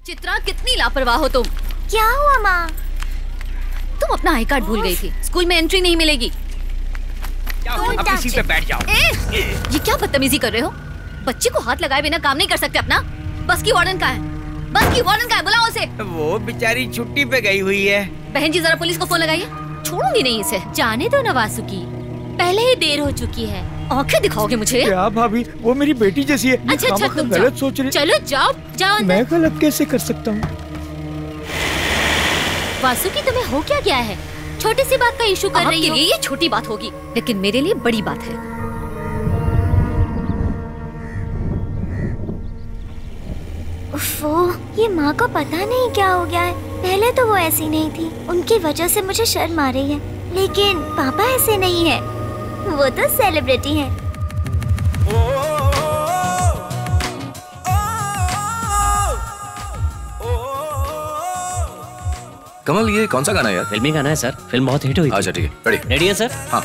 चित्रा कितनी लापरवाह हो तुम। क्या हुआ माँ? तुम अपना आई कार्ड भूल गई थी। स्कूल में एंट्री नहीं मिलेगी। अपनी सीट पे बैठ जाओ। ये क्या बदतमीजी कर रहे हो? बच्चे को हाथ लगाए बिना काम नहीं कर सकते अपना। बस की वार्डन कहाँ है? बस की वार्डन कहाँ है? बुलाओ उसे। वो बेचारी छुट्टी पे गई हुई है। बहन जी जरा पुलिस को फोन लगाइए। छोड़ूंगी नहीं इसे। जाने दो नवासुकी, पहले ही देर हो चुकी है। आंखें दिखाओगे मुझे? क्या भाभी, वो मेरी बेटी जैसी है। अच्छा तुम गलत सोच रही। चलो जाओ जाओ। मैं गलत कैसे कर सकता हूँ? वासुकी तुम्हें हो क्या गया है? छोटी सी बात का इशू कर रही हो। ये छोटी बात होगी, लेकिन मेरे लिए बड़ी बात है। उफ़्फ़ो, ये माँ को पता नहीं क्या हो गया है। पहले तो वो ऐसी नहीं थी, उनकी वजह से मुझे शर्म आ रही है। लेकिन पापा ऐसे नहीं है, वो तो सेलिब्रिटी है। कमल, ये कौन सा गाना है यार? फिल्मी गाना है सर, फिल्म बहुत हिट हुई। अच्छा ठीक है, रेडी है सर? हाँ।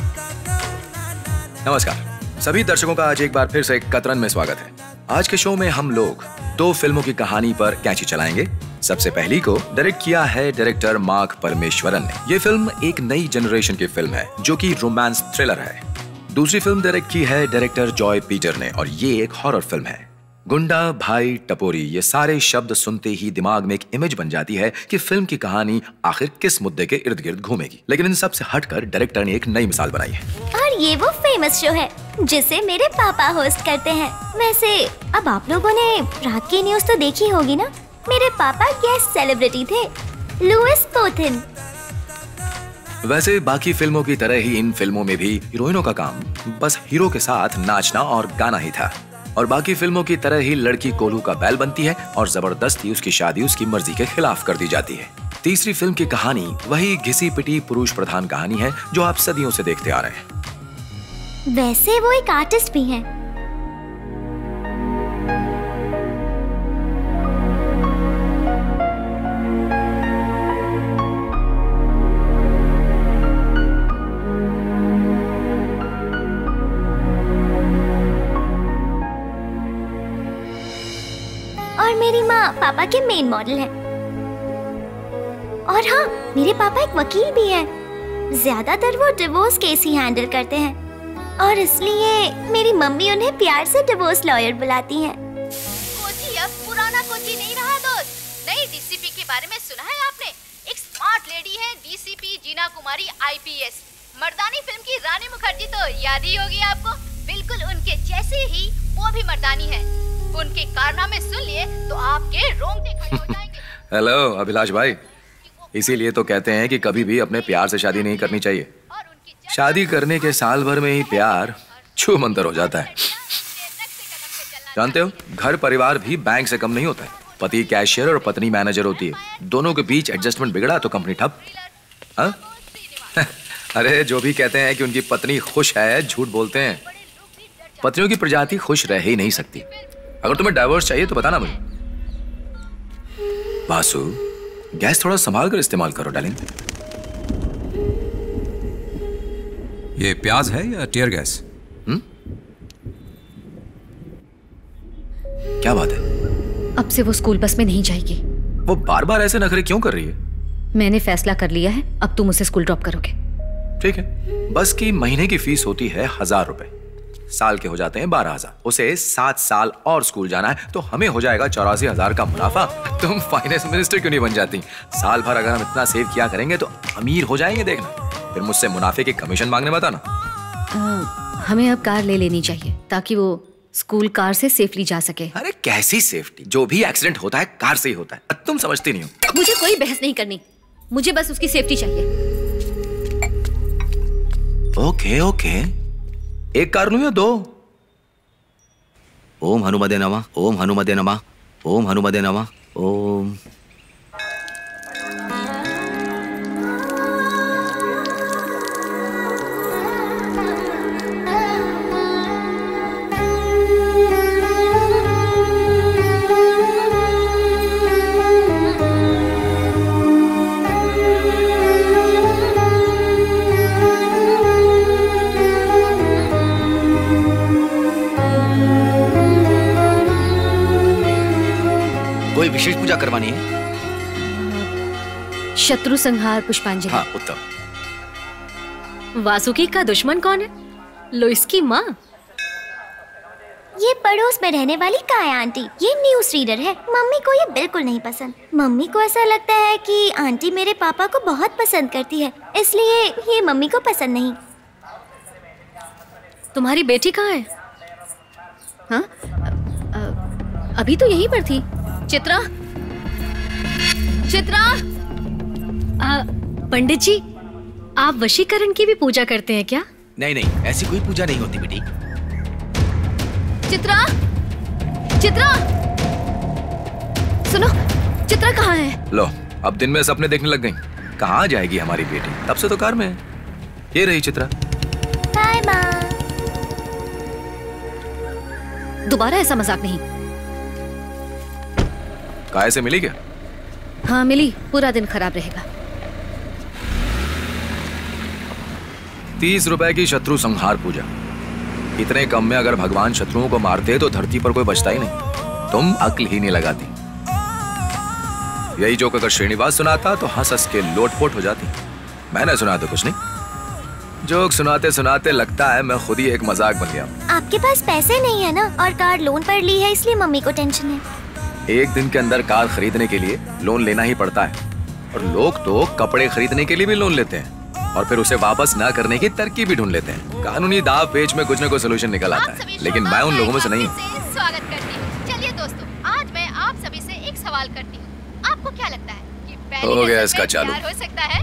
नमस्कार सभी दर्शकों का आज एक बार फिर से कतरन में स्वागत है। आज के शो में हम लोग 2 फिल्मों की कहानी पर कैंची चलाएंगे। सबसे पहली को डायरेक्ट किया है डायरेक्टर मार्क परमेश्वरन ने। ये फिल्म एक नई जनरेशन की फिल्म है जो कि रोमांस थ्रिलर है। दूसरी फिल्म डायरेक्ट की है डायरेक्टर जॉय पीटर ने और ये एक हॉरर फिल्म है। गुंडा, भाई, टपोरी, ये सारे शब्द सुनते ही दिमाग में एक इमेज बन जाती है कि फिल्म की कहानी आखिर किस मुद्दे के इर्द गिर्द घूमेगी। लेकिन इन सब से हटकर डायरेक्टर ने एक नई मिसाल बनाई है। और ये वो फेमस शो है जिसे मेरे पापा होस्ट करते हैं। वैसे अब आप लोगों ने रात की न्यूज़ तो देखी होगी ना? मेरे पापा गेस्ट सेलिब्रिटी थे, लुइस पोथिन। वैसे बाकी फिल्मों की तरह ही इन फिल्मों में भी हीरोइनों का काम बस हीरो के साथ नाचना और गाना ही था। और बाकी फिल्मों की तरह ही लड़की कोल्हू का बैल बनती है और जबरदस्ती उसकी शादी उसकी मर्जी के खिलाफ कर दी जाती है। तीसरी फिल्म की कहानी वही घिसी पिटी पुरुष प्रधान कहानी है जो आप सदियों से देखते आ रहे हैं। वैसे वो एक आर्टिस्ट भी हैं। और मेरी माँ पापा के मेन मॉडल है। और हाँ, मेरे पापा एक वकील भी हैं। ज्यादातर वो डिवोर्स केस ही हैंडल करते हैं और इसलिए मेरी मम्मी उन्हें प्यार से डिवोर्स लॉयर बुलाती हैं। कोची अब पुराना कोची नहीं रहा दोस्त। नई डीसीपी के बारे में सुना है आपने? एक स्मार्ट लेडी है डीसीपी जीना कुमारी आईपीएस। मर्दानी फिल्म की रानी मुखर्जी तो याद ही होगी आपको। बिल्कुल उनके जैसे ही वो भी मर्दानी है। उनके कारनामे सुन लिए तो आपके रोंगटे खड़े हो जाएंगे। हेलो अभिलाष भाई, इसीलिए तो कहते हैं कि कभी भी अपने प्यार से शादी नहीं करनी चाहिए। शादी करने के साल भर में ही प्यार छू मंतर हो जाता है। जानते हो, घर परिवार भी बैंक से कम नहीं होता है। पति कैशियर और पत्नी मैनेजर होती है। दोनों के बीच एडजस्टमेंट बिगड़ा तो कंपनी ठप। अरे जो भी कहते हैं कि उनकी पत्नी खुश है, झूठ बोलते हैं। पत्नियों की प्रजाति खुश रह ही नहीं सकती। अगर तुम्हें डाइवोर्स चाहिए तो बताना मुझे। वासु, गैस थोड़ा संभाल कर इस्तेमाल करो डार्लिंग। ये प्याज है या टीयर गैस? क्या बात है? अब से वो स्कूल बस में नहीं जाएगी। वो बार बार ऐसे नखरे क्यों कर रही है? मैंने फैसला कर लिया है, अब तुम उसे स्कूल ड्रॉप करोगे। ठीक है। बस की महीने की फीस होती है 1000 रुपए, साल के हो जाते हैं 12,000। उसे 7 साल और स्कूल जाना है तो हमें हो जाएगा 84,000 का मुनाफा। तुम फाइनेंस मिनिस्टर क्यों नहीं बन जाती? साल भर अगर हम इतना सेव किया करेंगे तो अमीर हो जाएंगे। देखना, फिर मुझसे मुनाफे की कमीशन मांगने मत आना। हमें अब कार ले लेनी चाहिए ताकि वो स्कूल कार से सेफली जा सके। अरे कैसी सेफ्टी? जो भी एक्सीडेंट होता है कार से ही होता है। तुम समझती नहीं हो। मुझे कोई बहस नहीं करनी, मुझे बस उसकी सेफ्टी चाहिए। ओके ओके, एक कार लूं या 2? ओम हनुमते नमः, ओम हनुमते नमः, ओम हनुमते नमः, ओम। पूजा करवानी है? शत्रु संहार पुष्पांजलि। हाँ, उत्तम। वासुकी का दुश्मन कौन है? लोइस की माँ। ये पड़ोस में रहने वाली काया आंटी, ये न्यूज़ रीडर है। मम्मी को ये बिल्कुल नहीं पसंद। मम्मी को ऐसा लगता है कि आंटी मेरे पापा को बहुत पसंद करती है, इसलिए ये मम्मी को पसंद नहीं। तुम्हारी बेटी कहाँ है? हाँ? अभी तो यहीं पर थी। चित्रा, चित्रा। पंडित जी, आप वशीकरण की भी पूजा करते हैं क्या? नहीं नहीं, ऐसी कोई पूजा नहीं होती बेटी। चित्रा, चित्रा, सुनो, चित्रा कहाँ है? लो, अब दिन में सपने देखने लग गई। कहाँ जाएगी हमारी बेटी? तब से तो कार में है। ये रही चित्रा। बाय माँ। दोबारा ऐसा मजाक नहीं। काय से मिली क्या? हाँ मिली, पूरा दिन खराब रहेगा। 30 रुपए की शत्रु संहार पूजा। इतने कम में अगर भगवान शत्रुओं को मारते तो धरती पर कोई बचता ही नहीं। तुम अक्ल ही नहीं लगाती। यही जोक अगर श्रीनिवास सुनाता तो हंस हंस के लोटपोट हो जाती। मैंने सुना तो कुछ नहीं। जोक सुनाते सुनाते लगता है मैं खुद ही एक मजाक बन गया। आपके पास पैसे नहीं है ना, और कार लोन पर ली है, इसलिए मम्मी को टेंशन है। एक दिन के अंदर कार खरीदने के लिए लोन लेना ही पड़ता है, और लोग तो कपड़े खरीदने के लिए भी लोन लेते हैं और फिर उसे वापस ना करने की तरकीब भी ढूंढ लेते हैं। कानूनी दाव पेच में कुछ न कुछ सोल्यूशन निकल आता है, लेकिन मैं उन लोगों में से नहीं हूँ। स्वागत करती हूँ। चलिए दोस्तों, आज मैं आप सभी से एक सवाल करती हूँ। आपको क्या लगता है कि पहली हो गया नजर इसका में चालू। प्यार हो सकता है?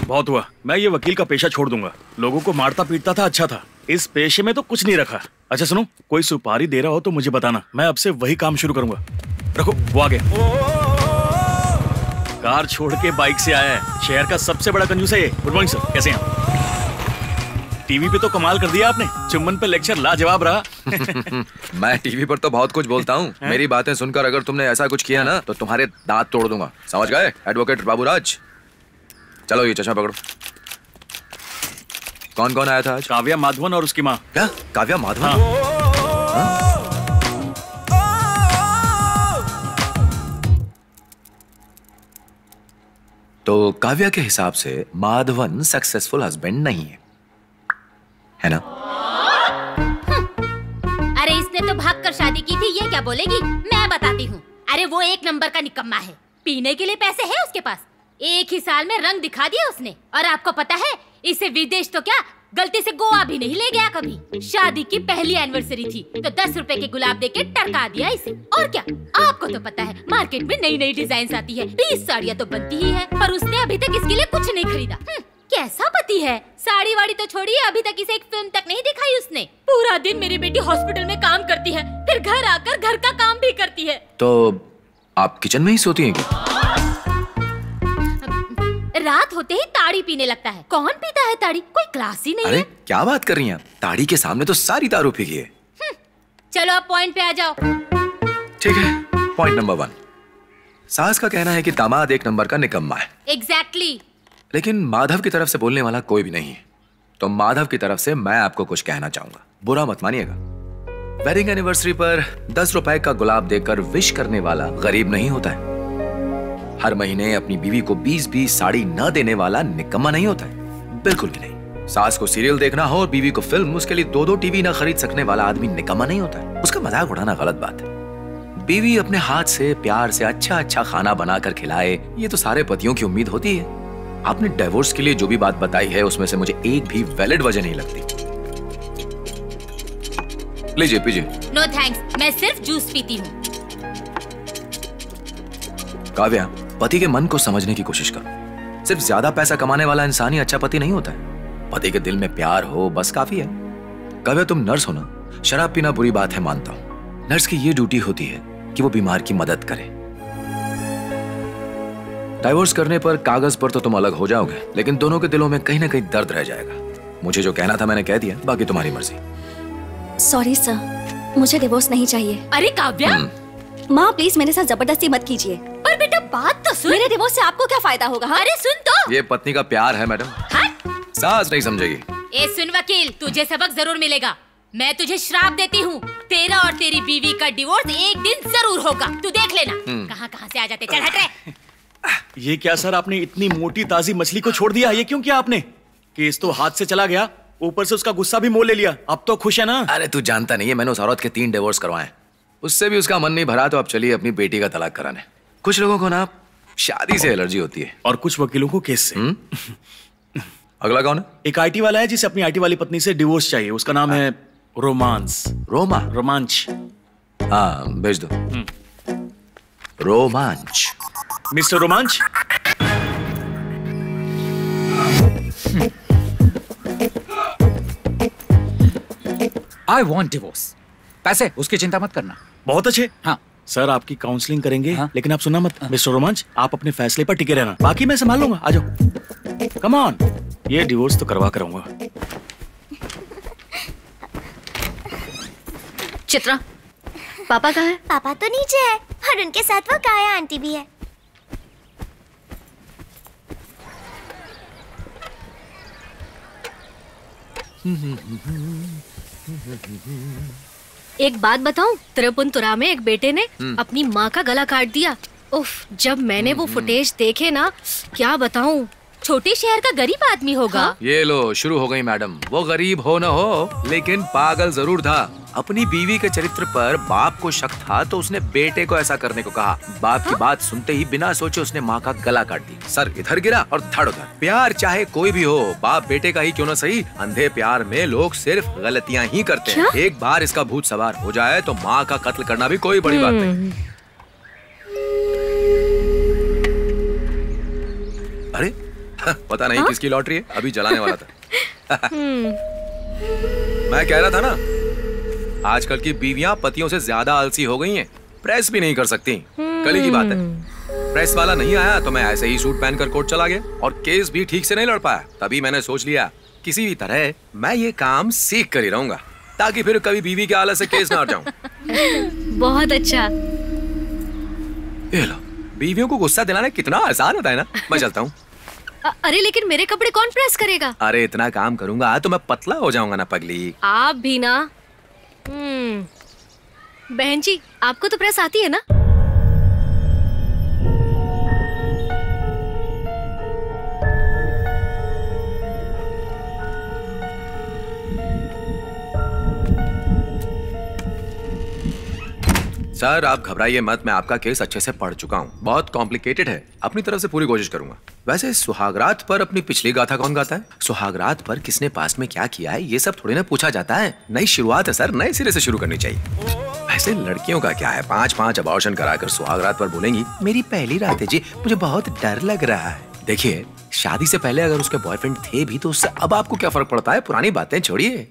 बहुत हुआ, मैं ये वकील का पेशा छोड़ दूंगा। लोगों को मारता पीटता था, अच्छा था। इस पेशे में तो कुछ नहीं रखा। अच्छा सुनो, कोई सुपारी दे रहा हो तो मुझे बताना, मैं अब से वही काम शुरू करूंगा। रखो, वो आ गया। कार छोड़ के बाइक से आया है, शहर का सबसे बड़ा कंजूस है ये। गुड मॉर्निंग सर, कैसे हैं? टीवी पे तो कमाल कर दिया आपने, चुम्बन पे लेक्चर लाजवाब रहा। मैं टीवी पर तो बहुत कुछ बोलता हूँ। मेरी बातें सुनकर अगर तुमने ऐसा कुछ किया ना तो तुम्हारे दांत तोड़ दूंगा, समझ गए? एडवोकेट बाबूराज, चलो ये चश्मा पकड़ो। कौन कौन आया था आज? काव्या माधवन और उसकी माँ। क्या? काव्या माधवन? हाँ। तो काव्या के हिसाब से माधवन सक्सेसफुल हस्बैंड नहीं है ना? अरे इसने तो भागकर शादी की थी, ये क्या बोलेगी? मैं बताती हूँ। अरे वो एक नंबर का निकम्मा है। पीने के लिए पैसे है उसके पास, एक ही साल में रंग दिखा दिया उसने। और आपको पता है, इसे विदेश तो क्या, गलती से गोवा भी नहीं ले गया कभी। शादी की पहली एनिवर्सरी थी तो 10 रुपए के गुलाब देके टरका दिया इसे। और क्या, आपको तो पता है मार्केट में नई नई डिजाइन आती है, 20 साड़ियाँ तो बनती ही है, पर उसने अभी तक इसके लिए कुछ नहीं खरीदा। कैसा पति है? साड़ी वाड़ी तो छोड़िए, अभी तक इसे एक फिल्म तक नहीं दिखाई उसने। पूरा दिन मेरी बेटी हॉस्पिटल में काम करती है, फिर घर आकर घर का काम भी करती है। तो आप किचन में ही सोती हैं क्या? रात होते ही ताड़ी पीने लगता है। कौन पीता है ताड़ी? कोई क्लास ही नहीं अरे है। क्या बात कर रही हैं आप? ताड़ी के सामने तो सारी दारू पी गई है। चलो अब पॉइंट पे आ जाओ। ठीक है, पॉइंट नंबर 1। सास का कहना है कि दामाद एक नंबर का निकम्मा है। एग्जैक्टली। लेकिन माधव की तरफ से बोलने वाला कोई भी नहीं है। तो माधव की तरफ से मैं आपको कुछ कहना चाहूंगा, बुरा मत मानिएगा। वेडिंग एनिवर्सरी पर 10 रुपए का गुलाब देकर विश करने वाला गरीब नहीं होता है। हर महीने अपनी बीवी को 20-20 साड़ी न देने वाला निकम्मा नहीं होता है, बिल्कुल भी नहीं। सास को सीरियल देखना हो और बीवी को फिल्म, उसके लिए 2-2 टीवी न खरीद सकने वाला आदमी निकम्मा नहीं होता है। उसका मजाक उड़ाना गलत बात है। बीवी अपने हाथ से प्यार से अच्छा अच्छा खाना बनाकर खिलाए, ये तो सारे पतियों की उम्मीद होती है। आपने डिवोर्स के लिए जो भी बात बताई है उसमें से मुझे एक भी वैलिड वजह नहीं लगती। लीजिए पीजिए। नो थैंक्स, मैं सिर्फ जूस पीती हूँ। काव्या, पति के मन को समझने की कोशिश करो। सिर्फ ज्यादा पैसा कमाने वाला इंसान ही अच्छा पति नहीं होता है। पति के दिल में प्यार हो बस काफी है। काव्या, तुम नर्स हो ना? शराब पीना बुरी बात है, मानता हूँ। नर्स की ये ड्यूटी होती है कि वो बीमार की मदद करे। डाइवोर्स करने पर कागज पर तो तुम अलग हो जाओगे, लेकिन दोनों के दिलों में कहीं ना कहीं दर्द रह जाएगा। मुझे जो कहना था मैंने कह दिया, बाकी तुम्हारी मर्जी। सॉरी सर, मुझे डिवोर्स नहीं चाहिए। अरे काव्या, माँ प्लीज मेरे साथ जबरदस्ती मत कीजिए। पर बेटा बात तो सुन। मेरे डिवोर्स से आपको क्या फायदा होगा? हाँ? अरे सुन तो। ये पत्नी का प्यार है मैडम, सास नहीं समझेगी। ए सुन वकील, तुझे सबक जरूर मिलेगा। मैं तुझे श्राप देती हूँ, तेरा और तेरी बीवी का डिवोर्स एक दिन जरूर होगा। तू देख लेना। कहाँ कहाँ से आ जाते। चल हट रे। ये क्या सर, आपने इतनी मोटी ताजी मछली को छोड़ दिया? ये क्यों किया आपने? केस तो हाथ से चला गया, ऊपर से उसका गुस्सा भी मोल ले लिया। अब तो खुश है ना? अरे तू जानता नहीं है, मैंने उस औरत के 3 डिवोर्स करवाए। उससे भी उसका मन नहीं भरा तो अब चलिए अपनी बेटी का तलाक कराने। कुछ लोगों को ना शादी से एलर्जी होती है और कुछ वकीलों को केस से। अगला कौन है? एक आईटी वाला है जिसे अपनी आईटी वाली पत्नी से डिवोर्स चाहिए। उसका नाम है रोमांस। रोमांच। हाँ भेज दो। रोमांच। मिस्टर रोमांच। I want divorce. पैसे उसकी चिंता मत करना। बहुत अच्छे। हाँ सर, आपकी काउंसलिंग करेंगे। हाँ? लेकिन आप सुनना मत। मिस्टर रोमांच, आप अपने फैसले पर टिके रहना, बाकी मैं संभाल लूंगा। आ जाओ। कम ऑन, ये डिवोर्स तो करवा कराऊंगा। चित्रा, पापा कहाँ है? पापा तो नीचे है और उनके साथ वो काया आंटी भी है। एक बात बताऊं, त्रिपुनितुरा में एक बेटे ने अपनी माँ का गला काट दिया। उफ, जब मैंने वो फुटेज देखे ना, क्या बताऊं। छोटे शहर का गरीब आदमी होगा। हाँ? ये लो शुरू हो गई मैडम। वो गरीब हो न हो, लेकिन पागल जरूर था। अपनी बीवी के चरित्र पर बाप को शक था तो उसने बेटे को ऐसा करने को कहा। बाप की बात सुनते ही बिना सोचे उसने माँ का गला काट दिया। सर इधर गिरा और धड़ उधर। प्यार चाहे कोई भी हो, बाप बेटे का ही क्यों न सही, अंधे प्यार में लोग सिर्फ गलतियाँ ही करते हैं। एक बार इसका भूत सवार हो जाए तो माँ का कत्ल करना भी कोई बड़ी बात नहीं। अरे पता नहीं किसकी लॉटरी है, अभी जलाने वाला था। मैं कह रहा था ना, आजकल की बीवियां पतियों से ज्यादा आलसी हो गई हैं। प्रेस भी नहीं कर सकती। कल ही की बात है, प्रेस वाला नहीं आया तो मैं ऐसे ही सूट पहनकर कोर्ट चला गया और केस भी ठीक से नहीं लड़ पाया। तभी मैंने सोच लिया किसी भी तरह मैं ये काम सीख कर ही रहूंगा, ताकि फिर कभी बीवी के आलस से केस ना हट जाऊं। बहुत अच्छा। ये लो, बीवियों को गुस्सा दिलाना कितना आसान होता है ना। मैं चलता हूँ। अरे लेकिन मेरे कपड़े कौन प्रेस करेगा? अरे इतना काम करूंगा तो मैं पतला हो जाऊंगा ना पगली। आप भी ना। बहन जी, आपको तो प्रेस आती है ना? सर आप घबराइए मत, मैं आपका केस अच्छे से पढ़ चुका हूँ। बहुत कॉम्प्लिकेटेड है, अपनी तरफ से पूरी कोशिश करूंगा। वैसे सुहागरात पर अपनी पिछली गाथा कौन गाता है? सुहागरात पर किसने पास्ट में क्या किया है ये सब थोड़ी ना पूछा जाता है। नई शुरुआत है सर, नए सिरे से शुरू करनी चाहिए। वैसे लड़कियों का क्या है, 5-5 अबॉर्शन कराकर सुहागरात पर बोलेंगी मेरी पहली रात है जी, मुझे बहुत डर लग रहा है। देखिए, शादी से पहले अगर उसके बॉयफ्रेंड थे भी तो उससे अब आपको क्या फर्क पड़ता है? पुरानी बातें छोड़िए।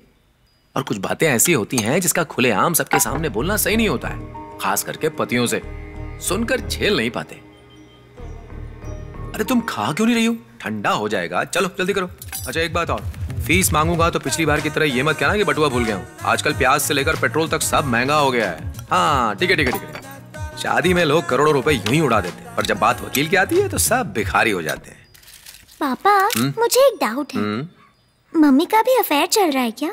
और कुछ बातें ऐसी होती हैं जिसका खुलेआम सबके सामने बोलना सही नहीं होता है, खास करके पतियों से। सुनकर झेल नहीं पाते। अरे तुम खा क्यों नहीं रही हो? ठंडा हो जाएगा। चलो जल्दी करो। अच्छा एक बात और, फीस मांगूंगा तो पिछली बार की तरह ये मत कहना कि बटुआ भूल गया हूँ। आजकल प्याज से लेकर पेट्रोल तक सब महंगा हो गया है। हाँ ठीक है ठीक है ठीक है। शादी में लोग करोड़ों रुपए यूं ही उड़ा देते हैं, पर जब बात वकील की आती है तो सब भिखारी हो जाते हैं। पापा मुझे एक डाउट है, मम्मी का भी अफेयर चल रहा है क्या?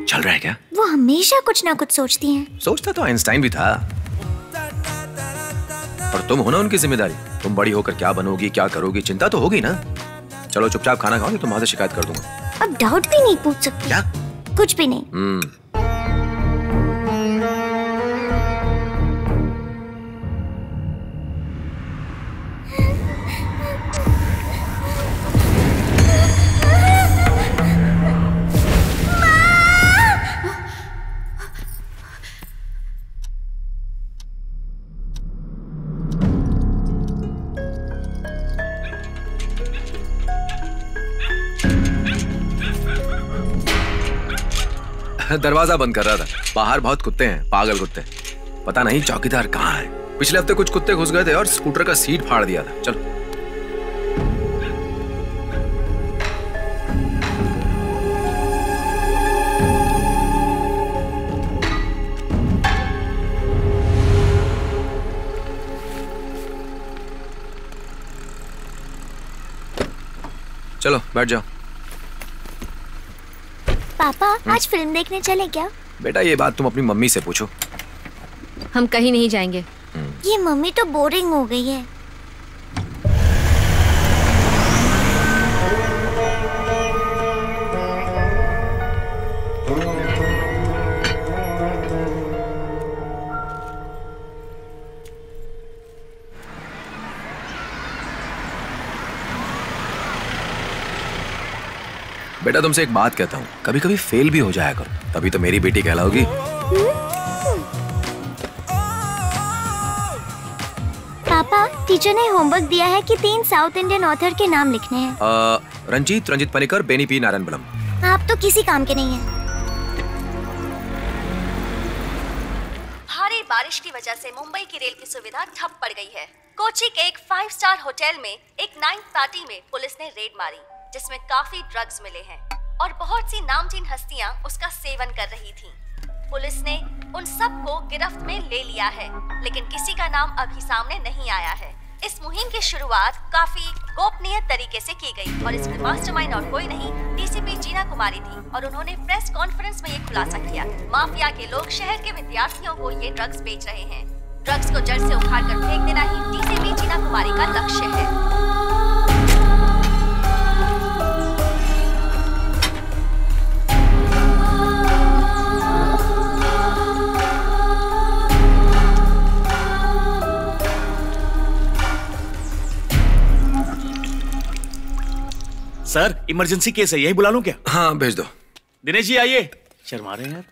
चल रहा है क्या? वो हमेशा कुछ ना कुछ सोचती हैं। सोचता तो आइंस्टाइन भी था, पर तुम हो ना उनकी जिम्मेदारी। तुम बड़ी होकर क्या बनोगी, क्या करोगी, चिंता तो होगी ना। चलो चुपचाप खाना खाओ, तुम वहां से शिकायत कर दूंगा। अब डाउट भी नहीं पूछ सकती। क्या? कुछ भी नहीं। दरवाजा बंद कर रहा था। बाहर बहुत कुत्ते हैं, पागल कुत्ते। पता नहीं चौकीदार कहाँ है। पिछले हफ्ते कुछ कुत्ते घुस गए थे और स्कूटर का सीट फाड़ दिया था। चलो चलो बैठ जाओ। पापा आज फिल्म देखने चले क्या? बेटा ये बात तुम अपनी मम्मी से पूछो। हम कहीं नहीं जाएंगे। ये मम्मी तो बोरिंग हो गई है। बेटा तुमसे एक बात कहता हूँ, कभी कभी फेल भी हो जाया करो, तभी तो मेरी बेटी कहलाओगी। पापा टीचर ने होमवर्क दिया है कि 3 साउथ इंडियन ऑथर के नाम लिखने हैं। रंजीत पनिकर, बेनी पी नारायणबलम। आप तो किसी काम के नहीं हैं। भारी बारिश की वजह से मुंबई की रेल की सुविधा ठप पड़ गई है। कोची के एक 5 स्टार होटल में एक नाइट पार्टी में पुलिस ने रेड मारी, जिसमें काफी ड्रग्स मिले हैं और बहुत सी नामचीन हस्तियां उसका सेवन कर रही थीं। पुलिस ने उन सब को गिरफ्त में ले लिया है, लेकिन किसी का नाम अभी सामने नहीं आया है। इस मुहिम की शुरुआत काफी गोपनीय तरीके से की गई और इसमें मास्टरमाइंड और कोई नहीं, डीसीपी जीना कुमारी थी और उन्होंने प्रेस कॉन्फ्रेंस में ये खुलासा किया। माफिया के लोग शहर के विद्यार्थियों को ये ड्रग्स बेच रहे हैं। ड्रग्स को जड़ से उखाड़ कर फेंक देना ही डीसीपी जीना कुमारी का लक्ष्य है। सर इमरजेंसी केस है, यही बुला लूं क्या? हाँ भेज दो। दिनेश जी आइए। शर्मा रहे हैं यार।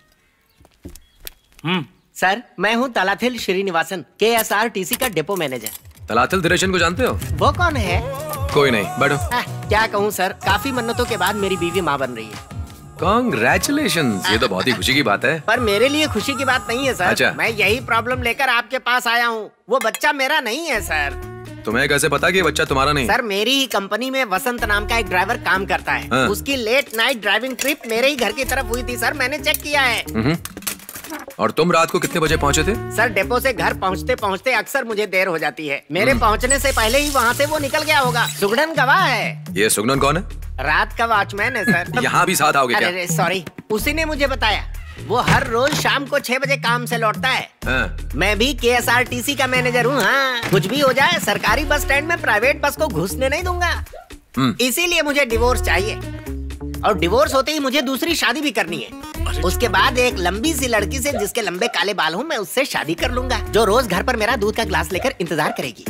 सर मैं हूँ तलाथिल श्रीनिवासन, KSRTC का डिपो मैनेजर। तलाथिल दिनेशन को जानते हो? वो कौन है? कोई नहीं, बैठो। क्या कहूँ सर, काफी मन्नतों के बाद मेरी बीवी माँ बन रही है। कांग्रेचुलेशंस, ये तो बहुत ही खुशी की बात है। पर मेरे लिए खुशी की बात नहीं है सर। अच्छा। मैं यही प्रॉब्लम लेकर आपके पास आया हूँ। वो बच्चा मेरा नहीं है सर। तुम्हें कैसे पता कि ये बच्चा तुम्हारा नहीं? सर मेरी ही कंपनी में वसंत नाम का एक ड्राइवर काम करता है। हाँ। उसकी लेट नाइट ड्राइविंग ट्रिप मेरे ही घर की तरफ हुई थी सर, मैंने चेक किया है। और तुम रात को कितने बजे पहुंचे थे? सर डिपो से घर पहुंचते पहुंचते अक्सर मुझे देर हो जाती है। मेरे पहुंचने से पहले ही वहाँ से वो निकल गया होगा। सुगड़न गवाह है। ये सुगनन कौन है? रात का वॉचमैन है सर। यहाँ भी साथ आओगे क्या? अरे सॉरी, उसी ने मुझे बताया। वो हर रोज शाम को 6 बजे काम से लौटता है। हाँ। मैं भी KSRTC का मैनेजर हूँ। हाँ, कुछ भी हो जाए सरकारी बस स्टैंड में प्राइवेट बस को घुसने नहीं दूंगा। इसीलिए मुझे डिवोर्स चाहिए और डिवोर्स होते ही मुझे दूसरी शादी भी करनी है। उसके बाद एक लंबी सी लड़की से जिसके लंबे काले बाल हों, मैं उससे शादी कर लूंगा, जो रोज घर पर मेरा दूध का ग्लास लेकर इंतजार करेगी।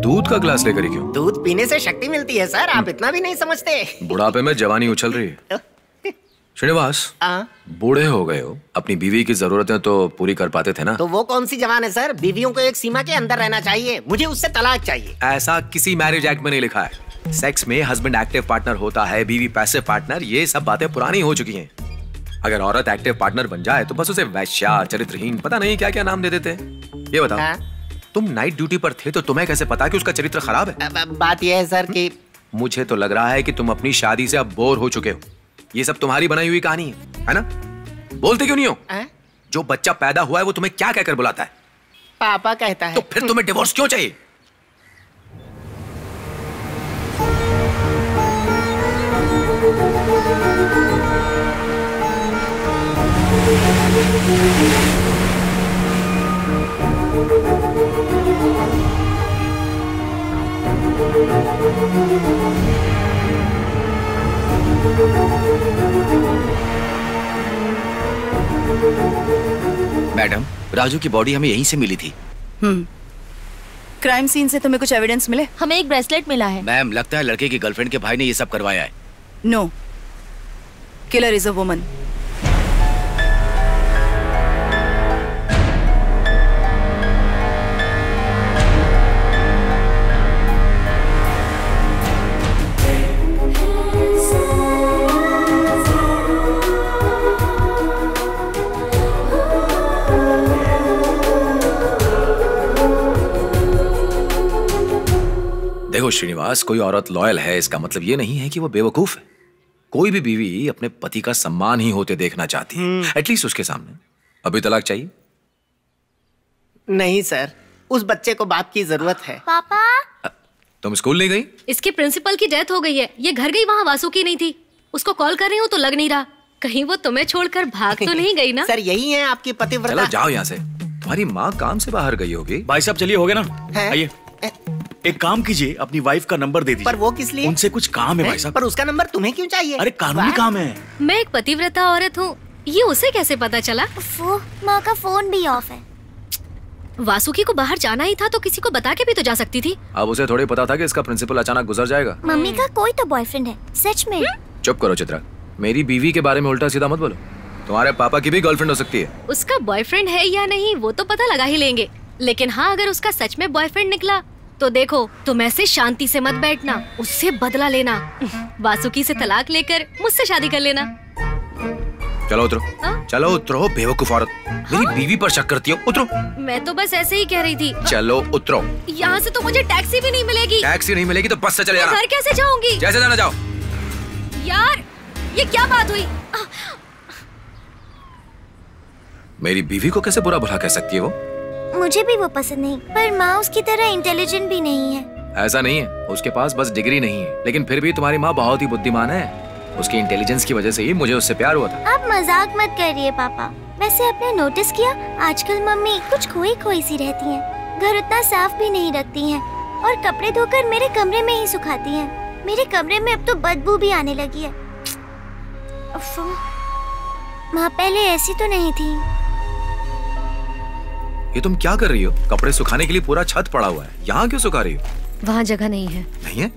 दूध का ग्लास लेकर? क्यों? दूध पीने से शक्ति मिलती है सर, आप इतना भी नहीं समझते। बुढ़ापे में जवानी उछल रही है। श्रीनिवास, बूढ़े हो गए हो, अपनी बीवी की जरूरतें तो पूरी कर पाते थे ना? तो वो कौन सी जवान है सर, बीवियों को एक सीमा के अंदर रहना चाहिए। मुझे उससे तलाक चाहिए। ऐसा किसी मैरिज एक्ट में नहीं लिखा है। सेक्स में हस्बैंड एक्टिव पार्टनर होता है, बीवी पैसिव पार्टनर। ये सब बातें पुरानी हो चुकी हैं। अगर औरत एक्टिव पार्टनर बन जाए तो बस उसे वैश्या, चरित्रहीन, पता नहीं क्या क्या नाम दे देते हैं। ये बताओ, तुम नाइट ड्यूटी पर थे तो तुम्हें कैसे पता कि उसका चरित्र खराब है? बात यह है सर कि मुझे तो लग रहा है कि तुम अपनी शादी से अब बोर हो चुके हो। ये सब तुम्हारी बनाई हुई कहानी है ना? बोलते क्यों नहीं हो? जो बच्चा पैदा हुआ है वो तुम्हें क्या कहकर बुलाता है? पापा कहता है। तो फिर तुम्हें डिवोर्स क्यों चाहिए? मैडम, राजू की बॉडी हमें यहीं से मिली थी। क्राइम सीन से तुम्हें कुछ एविडेंस मिले? हमें एक ब्रेसलेट मिला है। मैम, लगता है लड़के की गर्लफ्रेंड के भाई ने ये सब करवाया है। No, killer is a woman. देखो श्रीनिवास, कोई औरत लॉयल है इसका मतलब ये नहीं है कि वो बेवकूफ है। कोई भी बीवी अपने पति का सम्मान ही होते देखना चाहती है, एटलीस्ट उसके सामने। अभी तलाक चाहिए? नहीं सर, उस बच्चे को बाप की जरूरत है। पापा, तुम स्कूल नहीं गई? इसके प्रिंसिपल की डेथ हो गई है। ये घर गई, वहाँ वासु की नहीं थी। उसको कॉल कर रही हूँ तो लग नहीं रहा। कहीं वो तुम्हें छोड़कर भाग तो नहीं गई ना? सर यही है आपकी पतिव्रता। चलो जाओ यहाँ से। तुम्हारी माँ काम से बाहर गई होगी। भाई साहब चलिए, हो गया ना? आइए, एक काम कीजिए, अपनी वाइफ का नंबर दे दीजिए। पर वो किस लिए? उनसे कुछ काम है भाई साहब। पर उसका नंबर तुम्हें क्यों चाहिए? अरे कानूनी काम है। मैं एक पतिव्रता औरत हूँ, ये उसे कैसे पता चला? माँ का फोन भी ऑफ है। वासुकी को बाहर जाना ही था तो किसी को बता के भी तो जा सकती थी। अब उसे थोड़ी पता था कि इसका प्रिंसिपल अचानक गुजर जाएगा। मम्मी का कोई तो बॉयफ्रेंड है, सच में। चुप करो चित्रा, मेरी बीवी के बारे में उल्टा सीधा मत बोलो। तुम्हारे पापा की भी गर्लफ्रेंड हो सकती है। उसका बॉयफ्रेंड है या नहीं वो तो पता लगा ही लेंगे, लेकिन हाँ अगर उसका सच में बॉयफ्रेंड निकला तो देखो, तुम ऐसे शांति से मत बैठना, उससे बदला लेना। वासुकी से तलाक लेकर मुझसे शादी कर लेना। चलो उतरो। चलो उतरो बेवकूफ औरत। मेरी बीवी पर शक करती हो, उतरो। मैं तो बस ऐसे ही कह रही थी। चलो उतरो। यहाँ से तो मुझे टैक्सी भी नहीं मिलेगी। टैक्सी नहीं मिलेगी तो बस से चले जाना। घर कैसे जाऊंगी? जैसे जाना जाओ। यार ये क्या बात हुई? मेरी बीवी को कैसे बुरा भला कह सकती है वो? मुझे भी वो पसंद नहीं, पर माँ उसकी तरह इंटेलिजेंट भी नहीं है। ऐसा नहीं है, उसके पास बस डिग्री नहीं है, लेकिन फिर भी तुम्हारी माँ बहुत ही बुद्धिमान है। उसकी इंटेलिजेंस की वजह से ही मुझे उससे प्यार हुआ था। आप मजाक मत करिए पापा। वैसे आपने नोटिस किया, आजकल मम्मी कुछ खोई खोई सी रहती हैं। घर उतना साफ भी नहीं रखती हैं और कपड़े धोकर मेरे कमरे में ही सुखाती हैं। मेरे कमरे में अब तो बदबू भी आने लगी है। माँ पहले ऐसी तो नहीं थी। ये तुम क्या कर रही हो? कपड़े सुखाने के लिए पूरा छत पड़ा हुआ है, यहाँ क्यों सुखा रही हो? वहाँ जगह नहीं है। नहीं है?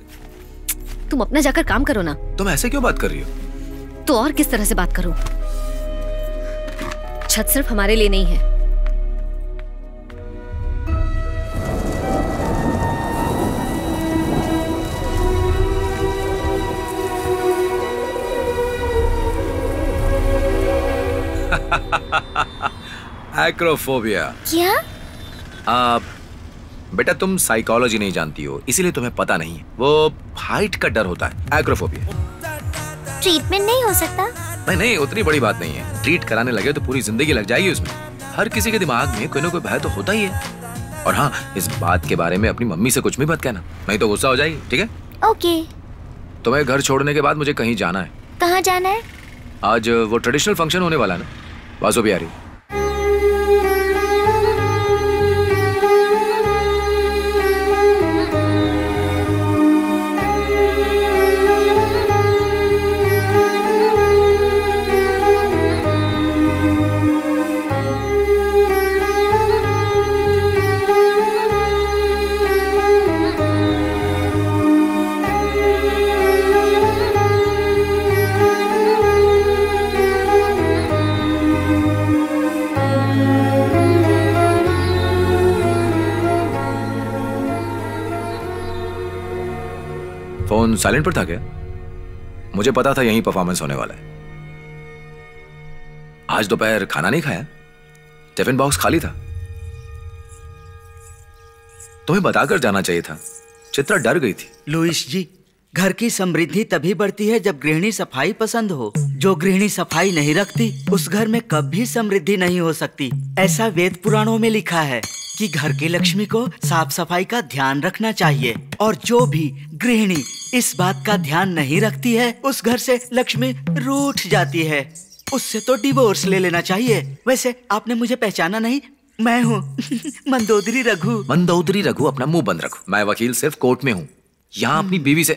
तुम अपना जाकर काम करो ना। तुम ऐसे क्यों बात कर रही हो? तो और किस तरह से बात करूं? छत सिर्फ हमारे लिए नहीं है। एक्रोफोबिया। क्या? बेटा तुम साइकोलॉजी नहीं जानती हो, इसीलिए तुम्हें पता नहीं है। वो हाइट का डर होता है, एक्रोफोबिया। ट्रीटमेंट नहीं हो सकता? नहीं नहीं, उतनी बड़ी बात नहीं है। ट्रीट कराने लगे तो पूरी जिंदगी लग जाएगी उसमें। हर किसी के दिमाग में कोई ना कोई भय तो होता ही है। और हाँ, इस बात के बारे में अपनी मम्मी से कुछ भी मत कहना, नहीं तो गुस्सा हो जाएगी, ठीक है? ओके। तुम्हें घर छोड़ने के बाद मुझे कहीं जाना है। कहाँ जाना है? आज वो ट्रेडिशनल फंक्शन होने वाला है ना, वासु भी आ रही। फोन साइलेंट पर था क्या? मुझे पता था यहीं परफॉर्मेंस होने वाला है। आज दोपहर खाना नहीं खाया? टिफिन बॉक्स खाली था। तुम्हें बताकर जाना चाहिए था। चित्रा डर गई थी। लुइस जी, घर की समृद्धि तभी बढ़ती है जब गृहिणी सफाई पसंद हो। जो गृहिणी सफाई नहीं रखती, उस घर में कभी समृद्धि नहीं हो सकती। ऐसा वेद पुराणों में लिखा है कि घर की लक्ष्मी को साफ सफाई का ध्यान रखना चाहिए, और जो भी गृहिणी इस बात का ध्यान नहीं रखती है, उस घर से लक्ष्मी रूठ जाती है। उससे तो डिवोर्स ले लेना चाहिए। वैसे आपने मुझे पहचाना नहीं, मैं हूँ मंदोदरी रघु। मंदोदरी रघु, अपना मुंह बंद रखो। मैं वकील सिर्फ कोर्ट में हूँ, यहाँ अपनी बीवी से।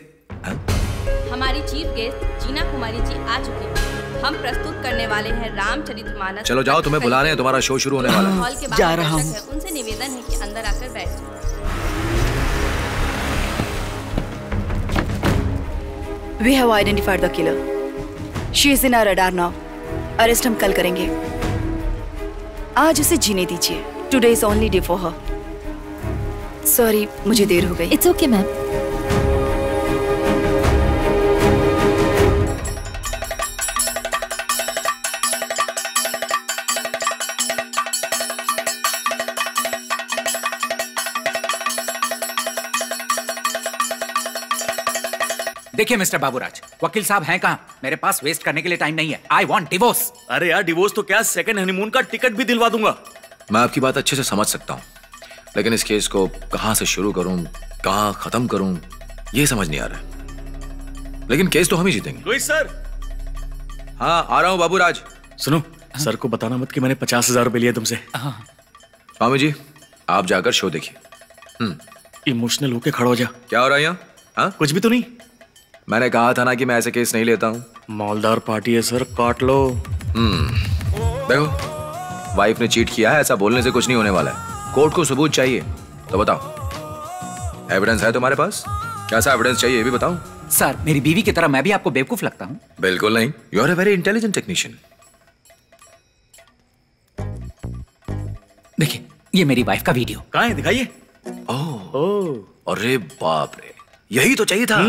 हमारी चीफ गेस्ट जीना कुमारी जी आ चुकी हैं। हम प्रस्तुत करने वाले हैं रामचरितमानस। चलो जाओ, तुम्हें बुला रहे हैं, तुम्हारा शो शुरू होने वाला है। हॉल के बाहर जा रहा हूँ। उनसे निवेदन है कि अंदर आकर बैठ जाएं। We have identified the killer. She is in our radar now. Arrest हम कल करेंगे। आज उसे जीने दीजिए। Today is only day for her. Sorry, मुझे देर हो गई। It's okay, ma'am. देखिए मिस्टर बाबूराज, वकील साहब हैं कहाँ? मेरे पास वेस्ट करने के लिए टाइम नहीं है। I want divorce. अरे यार, डिवोर्स तो क्या, सेकंड हनीमून का टिकट भी दिलवा दूंगा। मैं आपकी बात अच्छे से समझ सकता हूँ, लेकिन इस केस को कहाँ से शुरू करूँ, कहाँ खत्म करूँ, ये समझ नहीं आ रहा। लेकिन केस तो हम ही जीतेंगे। Louis sir. हाँ, आ रहा हूँ बाबूराज। सुनो, सर को बताना मत कि मैंने 50,000 रुपए लिए तुमसे। स्वामी जी, आप जाकर शो देखिए। इमोशनल होके खड़ा हो जा। क्या हो रहा है यहाँ? हाँ? कुछ भी तो नहीं। मैंने कहा था ना कि मैं ऐसे केस नहीं लेता हूँ। मॉलदार पार्टी है सर, काट लो। देखो, वाइफ ने चीट किया है, ऐसा बोलने से कुछ नहीं होने वाला है। कोर्ट को सबूत चाहिए, तो बताओ, एविडेंस है तुम्हारे पास? कैसा एविडेंस चाहिए ये भी बताओ। सर, मेरी बीवी की तरह मैं भी आपको बेवकूफ लगता हूँ? बिल्कुल नहीं, you are a very intelligent technician. देखिए, ये मेरी वाइफ का वीडियो। कहाँ है, दिखाइए। ओह, अरे बाप रे, यही तो चाहिए था।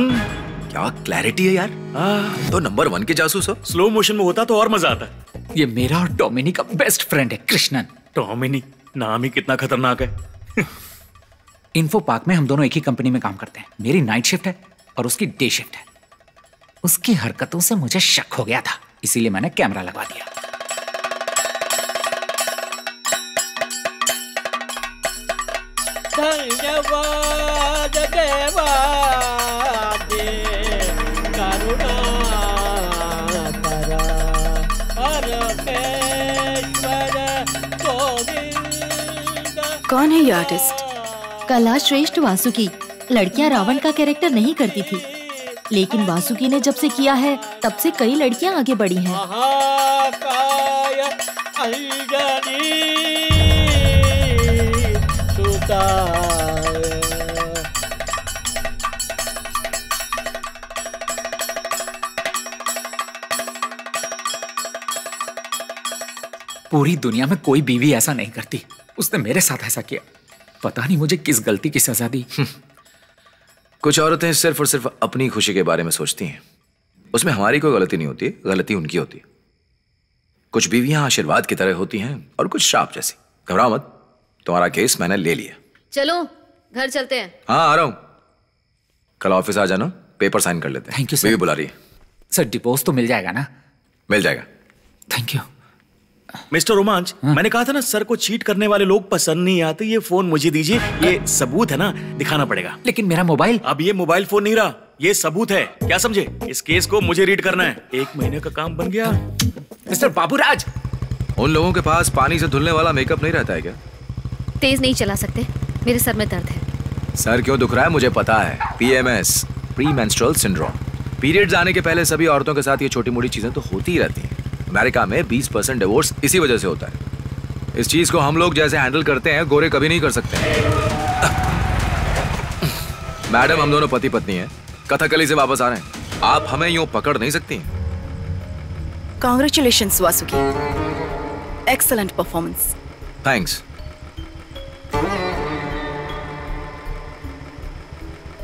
क्या क्लैरिटी है यार। तो नंबर 1 के जासूस हो। स्लो मोशन में होता तो और मजा आता। ये मेरा और डोमिनी का बेस्ट फ्रेंड है, कृष्णन। डोमिनी, नाम ही कितना खतरनाक है। इन्फो पार्क में हम दोनों एक ही कंपनी में काम करते हैं। मेरी नाइट शिफ्ट है और उसकी डे शिफ्ट है। उसकी हरकतों से मुझे शक हो गया था, इसीलिए मैंने कैमरा लगवा दिया। धन्यवाद देवा कौन है ये आर्टिस्ट? कला श्रेष्ठ वासुकी। लड़कियां रावण का कैरेक्टर नहीं करती थी, लेकिन वासुकी ने जब से किया है तब से कई लड़कियां आगे बढ़ी हैं। पूरी दुनिया में कोई बीवी ऐसा नहीं करती। उसने मेरे साथ ऐसा किया। पता नहीं मुझे किस गलती की सजा दी। कुछ औरतें सिर्फ और सिर्फ अपनी खुशी के बारे में सोचती हैं। उसमें हमारी कोई गलती नहीं होती, गलती उनकी होती है। कुछ बीवियां आशीर्वाद की तरह होती हैं और कुछ श्राप जैसी। घबराओ मत, तुम्हारा केस मैंने ले लिया। चलो घर चलते हैं। हाँ, आ रहा हूं। कल ऑफिस आ जाना, पेपर साइन कर लेते हैं। Thank you sir. बीवी बुला रही है। सर, डिवोर्स तो मिल जाएगा ना? मिल जाएगा। Thank you. मिस्टर रोमांच, मैंने कहा था ना, सर को चीट करने वाले लोग पसंद नहीं आते। ये फोन मुझे दीजिए, ये सबूत है ना, दिखाना पड़ेगा। लेकिन मेरा मोबाइल। अब ये मोबाइल फोन नहीं रहा, ये सबूत है। क्या समझे? इस केस को मुझे रीड करना है। 1 महीने का काम बन गया। मिस्टर बाबूराज, उन लोगों के पास पानी से धुलने वाला मेकअप नहीं रहता है क्या? तेज नहीं चला सकते, मेरे सर में दर्द है। सर क्यों दुख रहा है मुझे पता है। PMS, pre menstrual syndrome. Periods आने के पहले सभी औरतों के साथ ये छोटी मोटी चीजें तो होती ही रहती हैं। अमेरिका में 20% डिवोर्स इसी वजह से होता है। इस चीज को हम लोग जैसे हैंडल करते हैं, गोरे कभी नहीं कर सकते। मैडम, हम दोनों पति पत्नी हैं, कथकली से वापस आ रहे हैं। आप हमें यूं पकड़ नहीं सकती। Congratulations Vasuki, excellent performance. Thanks.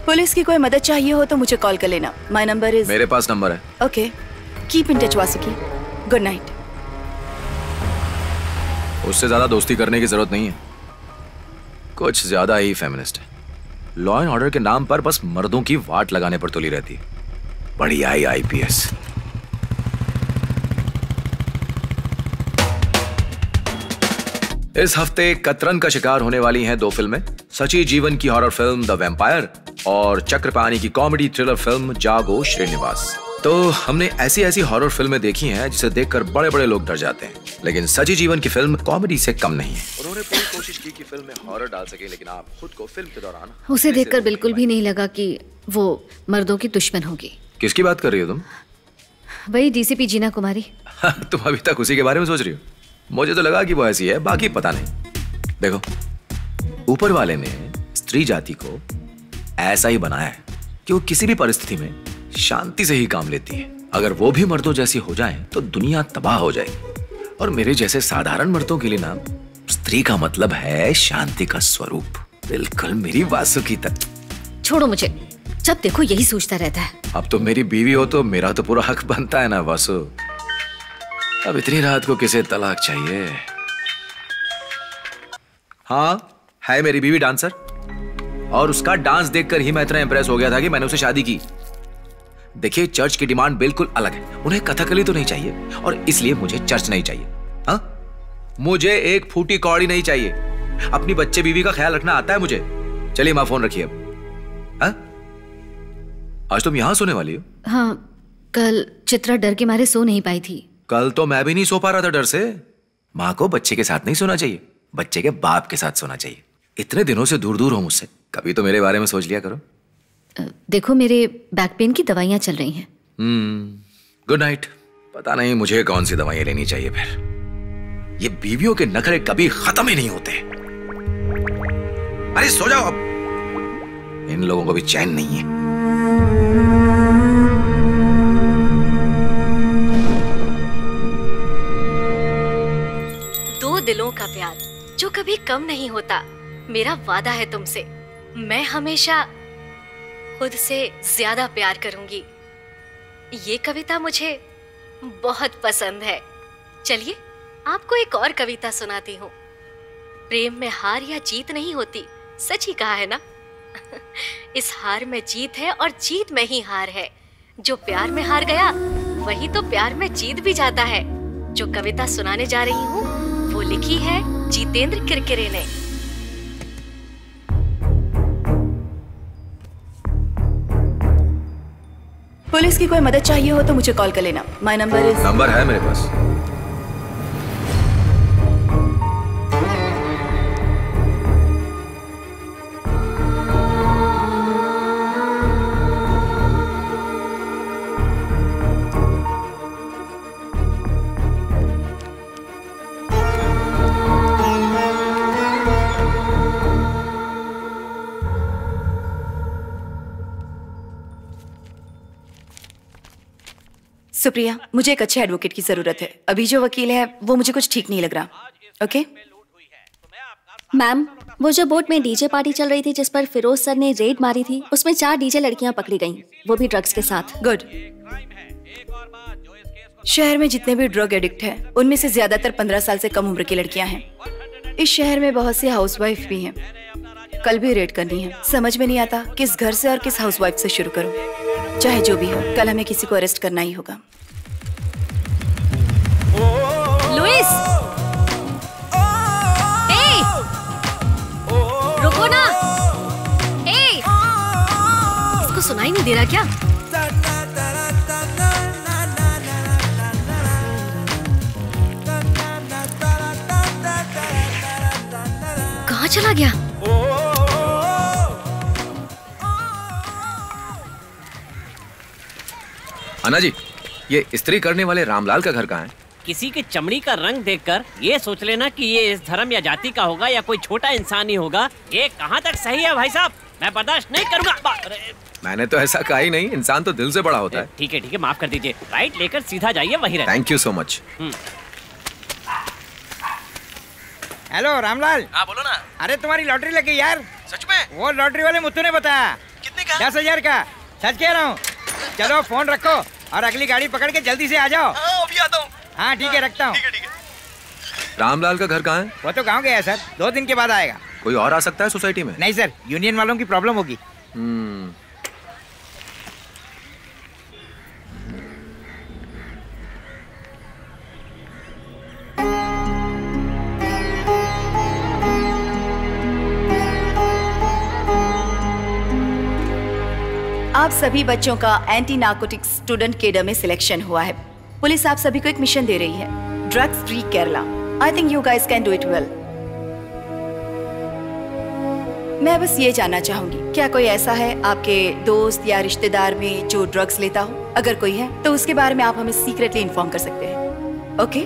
Police की कोई मदद चाहिए हो तो मुझे कॉल कर लेना। My number is. मेरे पास नंबर है। Okay, keep in touch Vasuki. Good night. उससे ज्यादा दोस्ती करने की जरूरत नहीं है। कुछ ज्यादा ही फेमिनिस्ट है। लॉ एंड ऑर्डर के नाम पर बस मर्दों की वाट लगाने पर तुली रहती है। बढ़िया ही आईपीएस। इस हफ्ते कतरन का शिकार होने वाली हैं 2 फिल्में, सची जीवन की हॉरर फिल्म द वैम्पायर और चक्रपाणी की कॉमेडी थ्रिलर फिल्म जागो श्रीनिवास। तो हमने ऐसी ऐसी हॉरर फिल्में देखी हैं जिसे देखकर बड़े बड़े लोग डर जाते हैं, लेकिन सची जीवन की फिल्म कॉमेडी से कम नहीं है। उन्होंने पूरी कोशिश की कि फिल्म में हॉरर डाल सके, लेकिन आप खुद को फिल्म के दौरान उसे देखकर बिल्कुल भी नहीं लगा कि वो मर्दों की दुश्मन होगी। किसकी बात कर रही हो तुम? वही डीसीपी जीना कुमारी। तुम अभी तक उसी के बारे में सोच रही हो? मुझे तो लगा कि वो ऐसी है, बाकी पता नहीं। देखो, ऊपर वाले ने स्त्री जाति को ऐसा ही बनाया है कि वो किसी भी परिस्थिति में शांति से ही काम लेती है। अगर वो भी मर्दों जैसी हो जाए तो दुनिया तबाह हो जाएगी। और मेरे जैसे साधारण मर्दों के लिए ना, स्त्री का मतलब है शांति का स्वरूप। बिल्कुल मेरी वासुकी तक। छोड़ो मुझे, जब देखो यही सोचता रहता है। अब तो मेरी बीवी हो तो मेरा तो पूरा हक बनता है ना वासु। अब इतनी रात को किसे तलाक चाहिए? हाँ, है मेरी बीवी डांसर, और उसका डांस देखकर ही मैं इतना इंप्रेस हो गया था कि मैंने उसे शादी की। देखिए, चर्च की डिमांड बिल्कुल अलग है। उन्हें कथकली तो नहीं चाहिए, और इसलिए मुझे चर्च नहीं चाहिए। हाँ, मुझे एक फूटी कौड़ी नहीं चाहिए। अपनी बच्चे बीवी का ख्याल रखना आता है मुझे। चलिए मां, फोन रखिए अब। हाँ? आज तुम यहां सोने वाली हो? हाँ, कल चित्रा डर के मारे सो नहीं पाई थी। कल तो मैं भी नहीं सो पा रहा था डर से। माँ को बच्चे के साथ नहीं सोना चाहिए, बच्चे के बाप के साथ सोना चाहिए। इतने दिनों से दूर दूर हो मुझसे, कभी तो मेरे बारे में सोच लिया करो। देखो, मेरे बैक पेन की दवाइयां चल रही हैं। Good night. पता नहीं मुझे कौन सी दवाइयां लेनी चाहिए फिर। ये बीवियों के नखरे कभी खत्म ही नहीं होते। अरे सो जाओ अब, इन लोगों को भी चैन नहीं है। दो दिलों का प्यार जो कभी कम नहीं होता। मेरा वादा है तुमसे, मैं हमेशा खुद से ज्यादा प्यार करूंगी। ये कविता मुझे बहुत पसंद है। चलिए आपको एक और कविता सुनाती हूँ। प्रेम में हार या जीत नहीं होती, सच ही कहा है ना। इस हार में जीत है और जीत में ही हार है। जो प्यार में हार गया वही तो प्यार में जीत भी जाता है। जो कविता सुनाने जा रही हूँ वो लिखी है जितेंद्र किरकिरे ने। पुलिस की कोई मदद चाहिए हो तो मुझे कॉल कर लेना। माय नंबर है मेरे पास। सुप्रिया, मुझे एक अच्छे एडवोकेट की जरूरत है। अभी जो वकील है वो मुझे कुछ ठीक नहीं लग रहा। ओके मैम, वो जो बोट में डीजे पार्टी चल रही थी जिस पर फिरोज सर ने रेड मारी थी, उसमें 4 डीजे लड़कियां पकड़ी गईं, वो भी ड्रग्स के साथ। गुड। शहर में जितने भी ड्रग एडिक्ट हैं, उनमें से ज्यादातर 15 साल से कम उम्र की लड़कियां हैं। इस शहर में बहुत सी हाउसवाइफ भी हैं। कल भी रेड करनी है। समझ में नहीं आता किस घर से और किस हाउसवाइफ से शुरू करूं। चाहे जो भी हो, कल हमें किसी को अरेस्ट करना ही होगा। लुइस! ए! रुको ना! ए! इसको सुनाई नहीं दे रहा क्या? कहाँ चला गया? अन्ना जी, ये इस्त्री करने वाले रामलाल का घर कहाँ है? किसी की चमड़ी का रंग देखकर ये सोच लेना कि ये इस धर्म या जाति का होगा या कोई छोटा इंसान ही होगा। ये कहाँ तक सही है भाई साहब? मैं बर्दाश्त नहीं करूँगा। मैंने तो ऐसा कहा ही नहीं। इंसान तो दिल से बड़ा होता है। ठीक है, माफ कर दीजिए। राइट लेकर सीधा जाइए, वही रहना। Thank you so much. Hello Ramlal. हाँ बोलो ना। अरे तुम्हारी लॉटरी लगी यार। सच में? वो लॉटरी वाले मुत्तू ने बताया। कितने का? 10,000 का। सच कह रहा हूँ। चलो फोन रखो और अगली गाड़ी पकड़ के जल्दी से आ जाओ। हाँ, अभी आता हूँ। हाँ ठीक है, रखता हूँ। रामलाल का घर कहाँ है? वो तो गाँव गया है सर, 2 दिन के बाद आएगा। कोई और आ सकता है सोसाइटी में? नहीं सर, यूनियन वालों की प्रॉब्लम होगी। आप सभी बच्चों का एंटी नार्कोटिक्स स्टूडेंट केडर में सिलेक्शन हुआ है। पुलिस आप सभी को एक मिशन दे रही है, drugs free Kerala. I think you guys can do it well. मैं बस ये जानना चाहूंगी, क्या कोई ऐसा है आपके दोस्त या रिश्तेदार में जो ड्रग्स लेता हो? अगर कोई है तो उसके बारे में आप हमें सीक्रेटली इन्फॉर्म कर सकते हैं। Okay,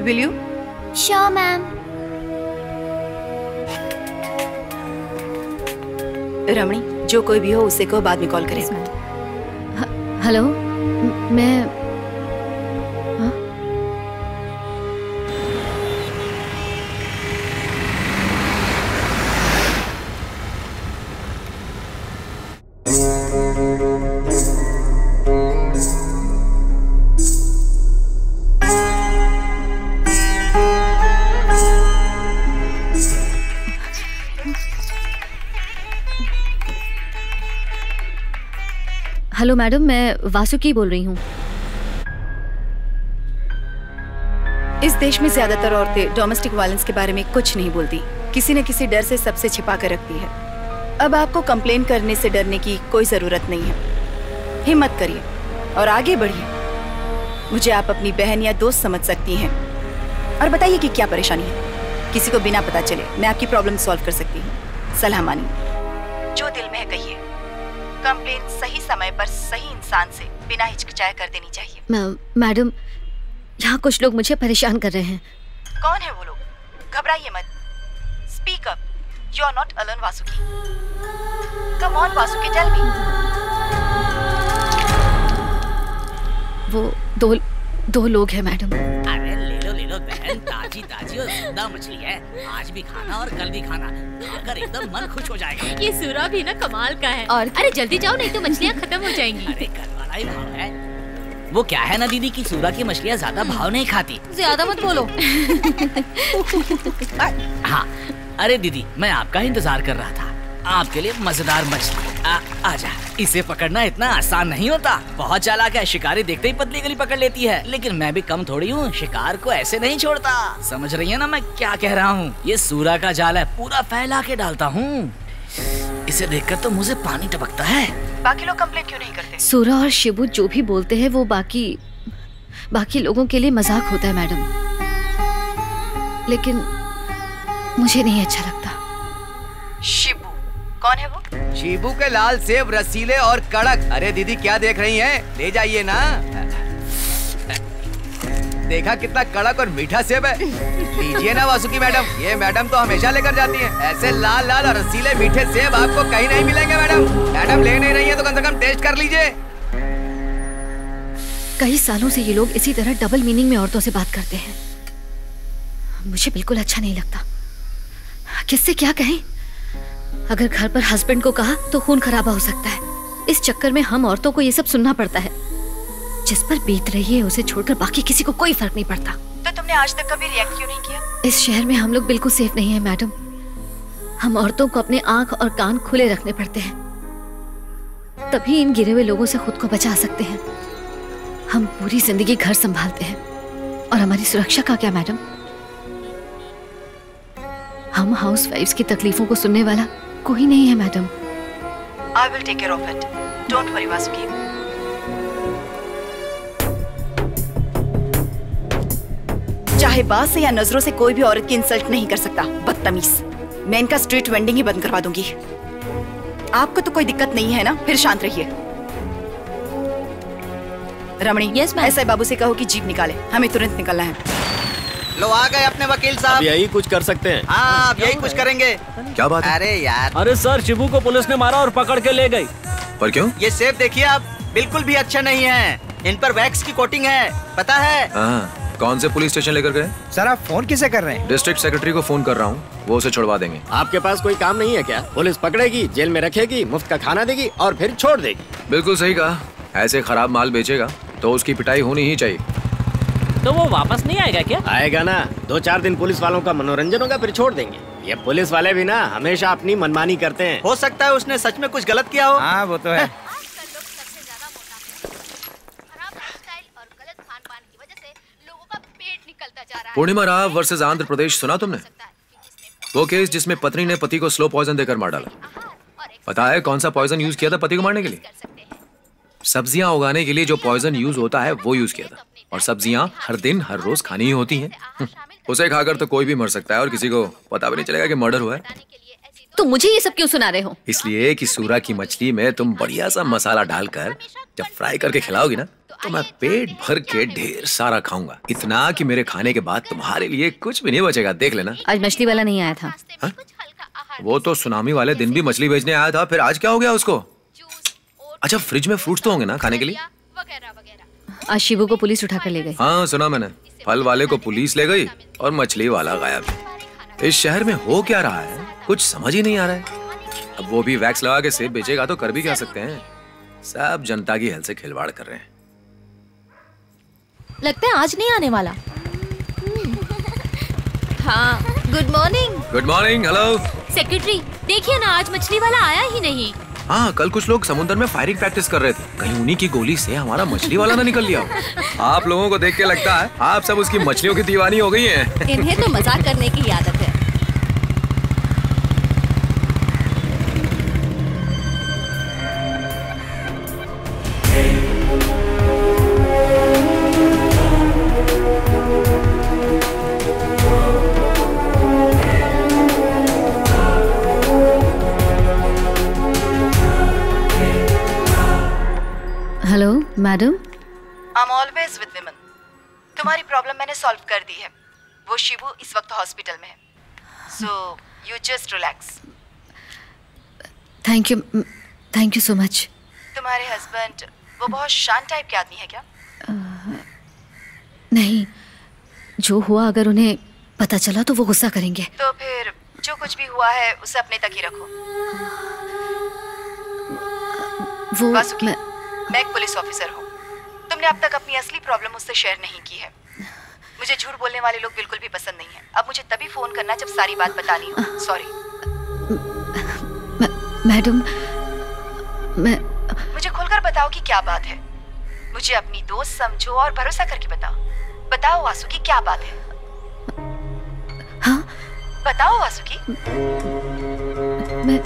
will you? Sure ma'am. रमणी, जो कोई भी हो उसे को बाद में कॉल करें। हेलो, मैं हेलो मैडम, मैं वासुकी बोल रही हूँ। इस देश में ज्यादातर औरतें डोमेस्टिक वायलेंस के बारे में कुछ नहीं बोलती, किसी न किसी डर से सबसे छिपा कर रखती है। अब आपको कंप्लेन करने से डरने की कोई जरूरत नहीं है। हिम्मत करिए और आगे बढ़िए। मुझे आप अपनी बहन या दोस्त समझ सकती हैं। और बताइए कि क्या परेशानी है। किसी को बिना पता चले मैं आपकी प्रॉब्लम सॉल्व कर सकती हूँ। सलाह मानिए, जो दिल में है कहिए। कंप्लेन सही समय पर सही इंसान से बिना हिचकिचाए कर देनी चाहिए। मैडम, यहाँ कुछ लोग मुझे परेशान कर रहे हैं। कौन है वो लोग? घबराइए मत। Speak up. You are not alone Vasuki. Come on Vasuki, tell me. वो दो लोग हैं मैडम। अरे ले लो बहन, ताजी ताजी और जिंदा मछली है। आज भी खाना और कल भी खाना, खाकर एकदम मन खुश हो जाएगा। ये सूरा भी ना कमाल का है। और अरे जल्दी जाओ नहीं तो मछलियाँ खत्म हो जाएंगी। अरे कल वाला ही भाव है। वो क्या है ना दीदी की सूरा की मछलियाँ ज्यादा भाव नहीं खाती। ज्यादा मत बोलो। हाँ, अरे दीदी मैं आपका ही इंतजार कर रहा था। आपके लिए मजेदार मछली। आजा। इसे पकड़ना इतना आसान नहीं होता। बहुत चालाक है, शिकारी देखते ही पतली गली पकड़ लेती है। लेकिन मैं भी कम थोड़ी हूँ, शिकार को ऐसे नहीं छोड़ता। समझ रही है ना मैं क्या कह रहा हूँ? ये सूरा का जाल है, पूरा फैला के डालता हूँ। इसे देखकर तो मुझे पानी टपकता है। बाकी लोग कंप्लेंट क्यों नहीं करते? सूरा और शिबू जो भी बोलते हैं वो बाकी लोगों के लिए मजाक होता है मैडम, लेकिन मुझे नहीं अच्छा लगता। शिबू कौन है वो? शिबू के लाल सेब रसीले और कड़क। अरे दीदी क्या देख रही हैं? ले जाइए ना। देखा कितना कड़क और मीठा सेब है। लीजिए ना वासुकी मैडम, ये मैडम तो हमेशा लेकर जाती हैं। ऐसे लाल लाल और रसीले मीठे सेब आपको कहीं नहीं मिलेंगे मैडम। मैडम ले नहीं रही है तो कम से कम टेस्ट कर लीजिए। कई सालों से ये लोग इसी तरह डबल मीनिंग में औरतों से बात करते हैं। मुझे बिल्कुल अच्छा नहीं लगता। किससे क्या कहें? अगर घर पर हस्बैंड को कहा तो खून खराबा हो सकता है। इस चक्कर में हम औरतों को ये सब सुनना पड़ता है। जिस पर बीत रही है उसे छोड़कर बाकी किसी को कोई फर्क नहीं पड़ता। तो तुमने आज तक कभी रिएक्ट क्यों नहीं किया? इस शहर में हम लोग बिल्कुल सेफ नहीं है मैडम। हम औरतों को अपने आंख और कान खुले रखने पड़ते हैं, तभी इन गिरे हुए लोगों से खुद को बचा सकते हैं। हम पूरी जिंदगी घर संभालते हैं और हमारी सुरक्षा का क्या मैडम? हम हाउस वाइफ्स की तकलीफों को सुनने वाला कोई नहीं है madam. I will take care of it. Don't worry, Vasuki. चाहे बात से या नजरों से कोई भी औरत की इंसल्ट नहीं कर सकता, बदतमीज। मैं इनका स्ट्रीट वेंडिंग ही बंद करवा दूंगी। आपको तो कोई दिक्कत नहीं है ना? फिर शांत रहिए। रमणी, ऐसे बाबू से कहो कि जीप निकाले, हमें तुरंत निकलना है। लो आ गए अपने वकील साहब। यही कुछ कर सकते हैं। हाँ, अब यही कुछ करेंगे। क्या बात है? अरे यार, अरे सर, शिबू को पुलिस ने मारा और पकड़ के ले गई। पर क्यों? ये सेब देखिए आप, बिल्कुल भी अच्छा नहीं है। इन पर वैक्स की कोटिंग है, पता है? हाँ, कौन से पुलिस स्टेशन लेकर गए? सर आप फोन किसे कर रहे हैं? डिस्ट्रिक्ट सेक्रेटरी को फोन कर रहा हूँ, वो उसे छुड़वा देंगे। आपके पास कोई काम नहीं है क्या? पुलिस पकड़ेगी, जेल में रखेगी, मुफ्त का खाना देगी और फिर छोड़ देगी। बिल्कुल सही कहा। ऐसे खराब माल बेचेगा तो उसकी पिटाई होनी ही चाहिए। तो वो वापस नहीं आएगा क्या? आएगा ना, 2-4 दिन पुलिस वालों का मनोरंजन होगा, फिर छोड़ देंगे। ये पुलिस वाले भी ना हमेशा अपनी मनमानी करते हैं। हो सकता है उसने सच में कुछ गलत किया हो। हाँ वो तो है। पूर्णिमा राव वर्सेस आंध्र प्रदेश सुना तुमने? वो केस जिसमें पत्नी ने पति को स्लो पॉइजन देकर मार डाला। पता है कौन सा पॉइजन यूज किया था पति को मारने के लिए? सब्जियां उगाने के लिए जो पॉइजन यूज होता है वो यूज किया था। और सब्जियां हर दिन हर रोज खानी ही होती हैं। उसे खाकर तो कोई भी मर सकता है और किसी को पता भी नहीं चलेगा कि मर्डर हुआ है। तुम मुझे ये सब क्यों सुना रहे हो? इसलिए कि सूरा की मछली में तुम बढ़िया सा मसाला डालकर जब फ्राई करके खिलाओगी ना तो मैं पेट भर के ढेर सारा खाऊंगा। इतना कि मेरे खाने के बाद तुम्हारे लिए कुछ भी नहीं बचेगा। देख लेना। आज मछली वाला नहीं आया था। हा? वो तो सुनामी वाले दिन भी मछली बेचने आया था, फिर आज क्या हो गया उसको? अच्छा फ्रिज में फ्रूट्स तो होंगे ना खाने के लिए? आज शिबू को पुलिस उठाकर ले गई। हाँ सुना मैंने। फल वाले को पुलिस ले गई और मछली वाला गायब। इस शहर में हो क्या रहा है कुछ समझ ही नहीं आ रहा है। अब वो भी वैक्स लगा के सेब बेचेगा तो कर भी क्या सकते हैं। सब जनता की हेल्थ से खिलवाड़ कर रहे हैं। लगता है आज नहीं आने वाला। हाँ good morning. Good morning. Hello secretary देखिए ना आज मछली वाला आया ही नहीं। हाँ कल कुछ लोग समुद्र में फायरिंग प्रैक्टिस कर रहे थे। कहीं उन्हीं की गोली से हमारा मछली वाला ना निकल लिया हो। आप लोगों को देख के लगता है आप सब उसकी मछलियों की दीवानी हो गई हैं। इन्हें तो मजाक करने की आदत है। Hello madam. I am always with women. तुम्हारी प्रॉब्लम मैंने सॉल्व कर दी है। वो शिबू इस वक्त हॉस्पिटल में है। So you just relax. Thank you so much. तुम्हारे हस्बैंड वो बहुत शांत टाइप के आदमी है क्या? नहीं, जो हुआ अगर उन्हें पता चला तो वो गुस्सा करेंगे। तो फिर जो कुछ भी हुआ है उसे अपने तक ही रखो। वो मैं एक पुलिस ऑफिसर हूँ। तुमने अब तक अपनी असली प्रॉब्लम मुझसे शेयर नहीं की है। मुझे झूठ बोलने वाले लोग बिल्कुल भी पसंद नहीं है। अब मुझे तभी फोन करना जब सारी बात बतानी हो। सॉरी। मैडम मैं मुझे खुलकर बताओ कि क्या बात है। मुझे अपनी दोस्त समझो और भरोसा करके बताओ। बताओ वासुकी क्या बात है? हाँ बताओ वासुकी। मैं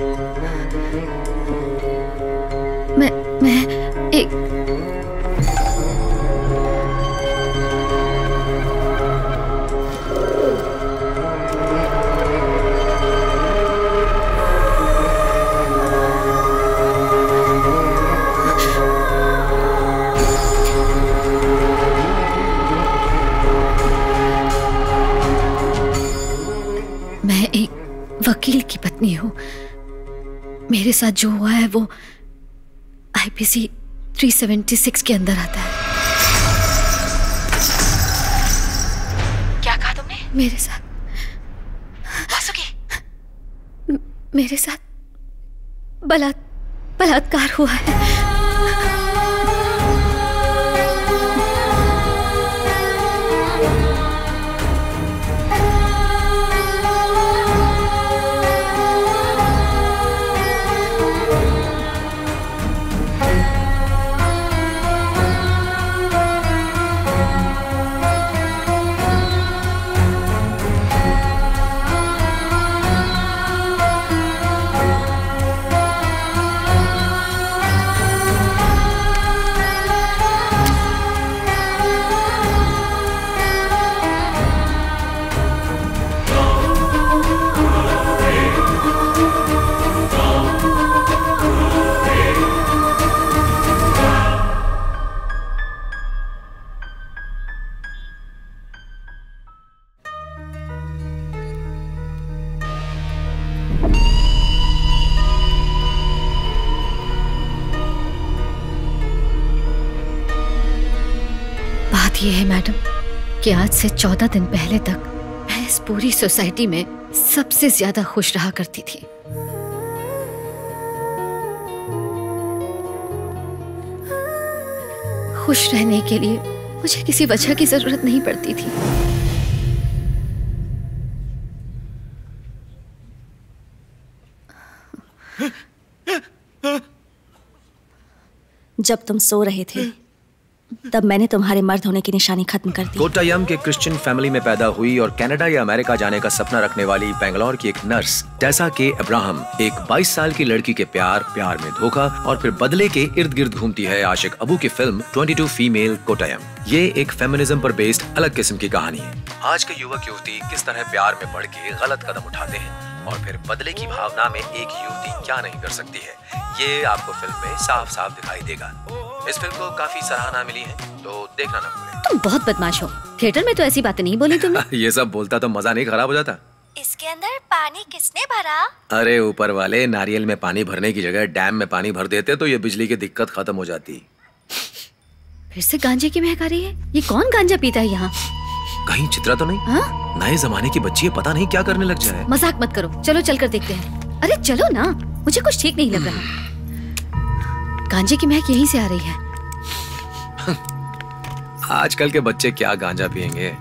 एक वकील की पत्नी हूँ। मेरे साथ जो हुआ है वो IPC 376 के अंदर आता है। क्या कहा तुमने? मेरे साथ मेरे साथ बलात्कार हुआ है। ये है मैडम कि आज से 14 दिन पहले तक मैं इस पूरी सोसाइटी में सबसे ज्यादा खुश रहा करती थी। खुश रहने के लिए मुझे किसी वजह की जरूरत नहीं पड़ती थी। जब तुम सो रहे थे तब मैंने तुम्हारे मर्द होने की निशानी खत्म कर दी। कोट्टायम के क्रिश्चियन फैमिली में पैदा हुई और कनाडा या अमेरिका जाने का सपना रखने वाली बेंगलोर की एक नर्स टेसा के अब्राहम एक 22 साल की लड़की के प्यार में धोखा और फिर बदले के इर्द गिर्द घूमती है आशिक अबू की फिल्म 22 फीमेल कोट्टायम। ये एक फेमिनिज्म पर बेस्ड अलग किस्म की कहानी है। आज के युवक युवती किस तरह प्यार में पड़ के गलत कदम उठाते हैं और फिर बदले की भावना में एक युवती क्या नहीं कर सकती है, ये आपको फिल्म में साफ साफ दिखाई देगा। इस फिल्म को काफी सराहना मिली है, तो देखना ना भूलें। तुम बहुत बदमाश हो। थिएटर में तो ऐसी बातें नहीं बोली तुमने। ये सब बोलता तो मजा नहीं खराब हो जाता। इसके अंदर पानी किसने भरा? अरे ऊपर वाले, नारियल में पानी भरने की जगह डैम में पानी भर देते तो ये बिजली की दिक्कत खत्म हो जाती। फिर से गांजे की महक आ रही है। ये कौन गांजा पीता है यहाँ? कहीं चित्रा तो नहीं? हाँ? नए जमाने की बच्ची है, पता नहीं क्या करने लग जाए। मजाक मत करो, चलो चल कर देखते हैं। अरे चलो ना, मुझे कुछ ठीक नहीं लग रहा। गांजे की महक यहीं से आ रही है। आजकल के बच्चे क्या गांजा पियेंगे?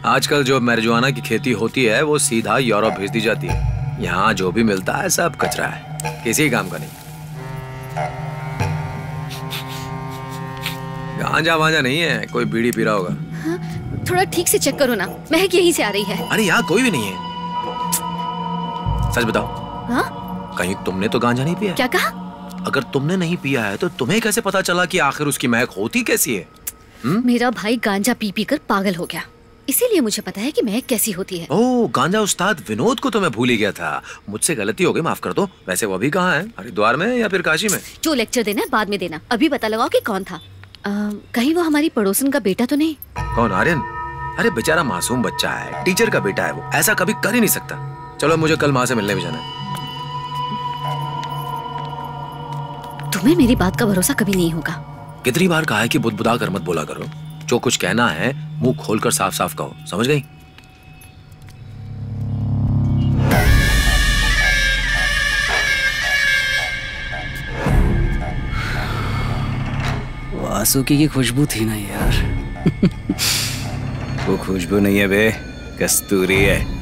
आजकल जो मैरिजुआना की खेती होती है वो सीधा यूरोप भेज दी जाती है। यहाँ जो भी मिलता है सब कचरा है, किसी काम का नहीं। गांजा वांजा नहीं है, कोई बीड़ी पी रहा होगा। हाँ, थोड़ा ठीक से चेक करो ना, महक यहीं से आ रही है। अरे यहाँ कोई भी नहीं है। सच बताओ, हाँ? कहीं तुमने तो गांजा नहीं पिया? क्या कहा? अगर तुमने नहीं पिया है तो तुम्हें कैसे पता चला कि आखिर उसकी महक होती कैसी है? मेरा भाई गांजा पी पी कर पागल हो गया, इसीलिए मुझे पता है कि महक कैसी होती है। ओह, गांजा उस्ताद विनोद को तो मैं भूल ही गया था। मुझसे गलती हो गई, माफ कर दो। वैसे वो भी कहाँ है, हरिद्वार में या फिर काशी में? जो लेक्चर देना है बाद में देना, अभी पता लगाओ कि कौन था। कहीं वो हमारी पड़ोसन का बेटा तो नहीं? कौन, आर्यन? अरे बेचारा मासूम बच्चा है, टीचर का बेटा है, वो ऐसा कभी कर ही नहीं सकता। चलो मुझे कल माँ से मिलने भी जाना है। तुम्हें मेरी बात का भरोसा कभी नहीं होगा। कितनी बार कहा है कि बुदबुदा कर मत बोला करो। जो कुछ कहना है मुंह खोलकर साफ साफ कहो, समझ गई? वासुकी की खुशबू थी ना यार। वो खुशबू नहीं है बे, कस्तूरी है।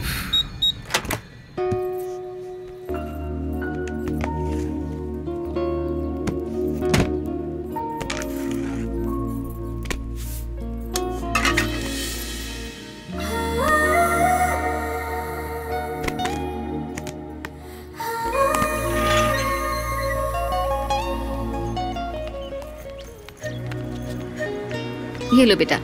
ये लो बेटा,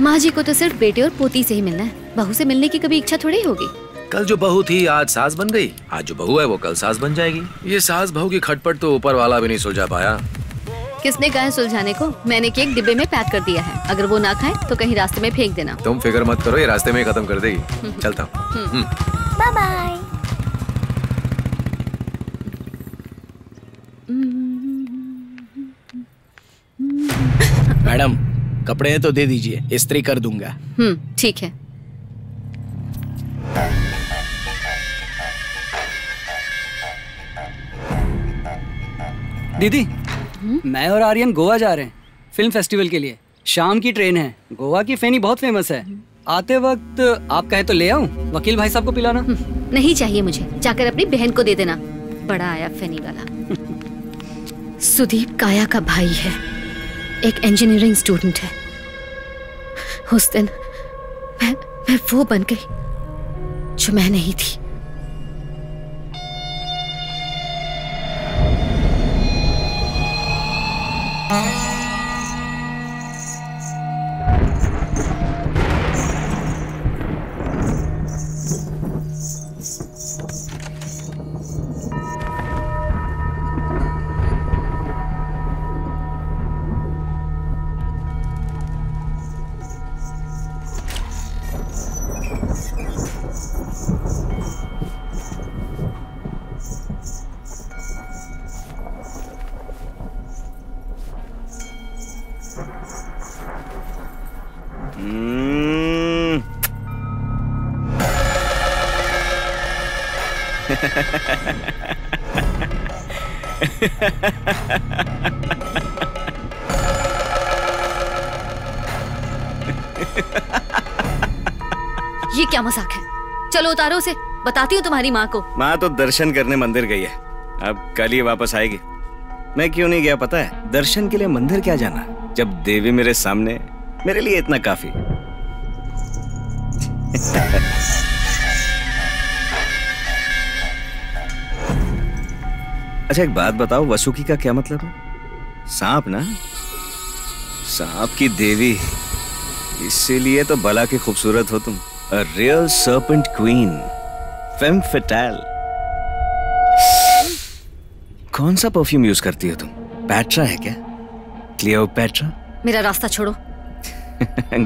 माँ जी को तो सिर्फ बेटे और पोती से ही मिलना है, बहू से मिलने की कभी इच्छा थोड़ी होगी। कल जो बहू थी आज सास बन गई, आज जो बहू है वो कल सास बन जाएगी। ये सास बहू की खटपट तो ऊपर वाला भी नहीं सुलझा पाया। किसने कहा है सुलझाने को? मैंने केक डिब्बे में पैक कर दिया है, अगर वो ना खाए तो कहीं रास्ते में फेंक देना। तुम फिक्र मत करो, ये रास्ते में ही खत्म कर देगी। चलता हूँ। Bye bye. मैडम, कपड़े तो दे दीजिए, इस्त्री कर दूंगा। ठीक है। दीदी, मैं और आर्यन गोवा जा रहे हैं फिल्म फेस्टिवल के लिए। शाम की ट्रेन है। गोवा की फेनी बहुत फेमस है। आते वक्त आप कहे तो ले आऊं? वकील भाई साहब को पिलाना। नहीं चाहिए मुझे, जाकर अपनी बहन को दे देना। बड़ा आया फेनी वाला। सुदीप काया का भाई है, एक इंजीनियरिंग स्टूडेंट है। उस दिन मैं वो बन गई जो मैं नहीं थी। ये क्या मजाक है? चलो उतारो उसे, बताती हूँ तुम्हारी माँ को। माँ तो दर्शन करने मंदिर गई है, अब कल ही वापस आएगी। मैं क्यों नहीं गया पता है? दर्शन के लिए मंदिर क्या जाना, जब देवी मेरे सामने, मेरे लिए इतना काफी। अच्छा एक बात बताओ, वसुकी का क्या मतलब है? सांप ना, सांप की देवी, इसीलिए तो बला के खूबसूरत हो तुम। A real serpent queen, femme fatale। कौन सा परफ्यूम यूज करती हो तुम? पैट्रा है क्या? क्लियोपैट्रा? मेरा रास्ता छोड़ो।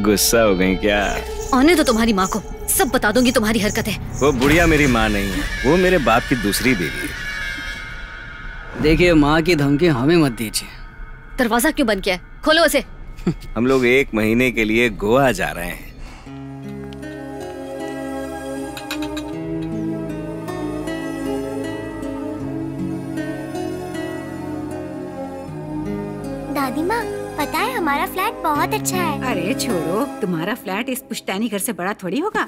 गुस्सा हो गई क्या? आने दो तुम्हारी माँ को, सब बता दूंगी तुम्हारी हरकतें। वो बुढ़िया मेरी माँ नहीं है, वो मेरे बाप की दूसरी बीवी है। देखिए माँ की धमकी हमें मत दीजिए। दरवाजा क्यों बंद किया है? खोलो उसे। हम लोग 1 महीने के लिए गोवा जा रहे हैं। दादी माँ, पता है हमारा फ्लैट बहुत अच्छा है। अरे छोड़ो, तुम्हारा फ्लैट इस पुश्तैनी घर से बड़ा थोड़ी होगा।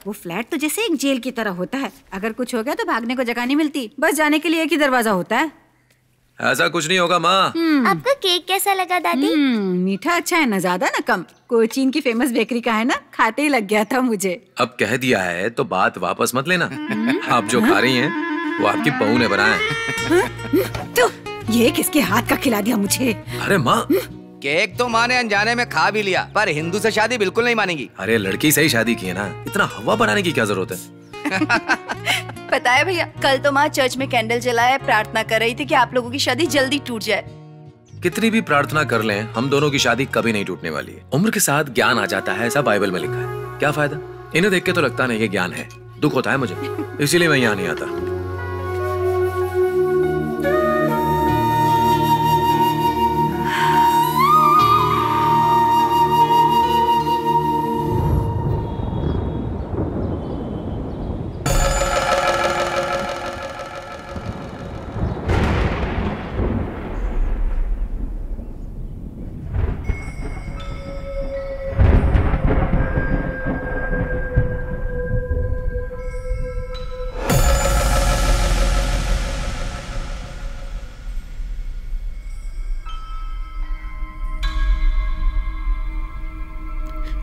वो फ्लैट तो जैसे एक जेल की तरह होता है, अगर कुछ हो गया तो भागने को जगह नहीं मिलती, बस जाने के लिए एक ही दरवाजा होता है। ऐसा कुछ नहीं होगा माँ। आपका केक कैसा लगा दादी? मीठा अच्छा है, न ज्यादा न कम। कोचीन की फेमस बेकरी का है ना, खाते ही लग गया था मुझे। अब कह दिया है तो बात वापस मत लेना। आप जो खा रही हैं वो आपकी बहू ने बनाया है। तो ये किसके हाथ का खिला दिया मुझे? अरे माँ, केक तो माँ ने अनजाने में खा भी लिया, पर हिंदू से शादी बिल्कुल नहीं मानेगी। अरे लड़की से ही शादी की है ना, इतना हवा बनाने की क्या जरूरत है? पता है भैया, कल तो माँ चर्च में कैंडल जलाए प्रार्थना कर रही थी कि आप लोगों की शादी जल्दी टूट जाए। कितनी भी प्रार्थना कर लें, हम दोनों की शादी कभी नहीं टूटने वाली है। उम्र के साथ ज्ञान आ जाता है, ऐसा बाइबल में लिखा है। क्या फायदा? इन्हें देख के तो लगता नहीं कि ज्ञान है, दुख होता है मुझे, इसीलिए मैं यहाँ नहीं आता।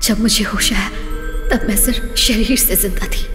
जब मुझे होश आया तब मैं सिर्फ शरीर से जिंदा थी।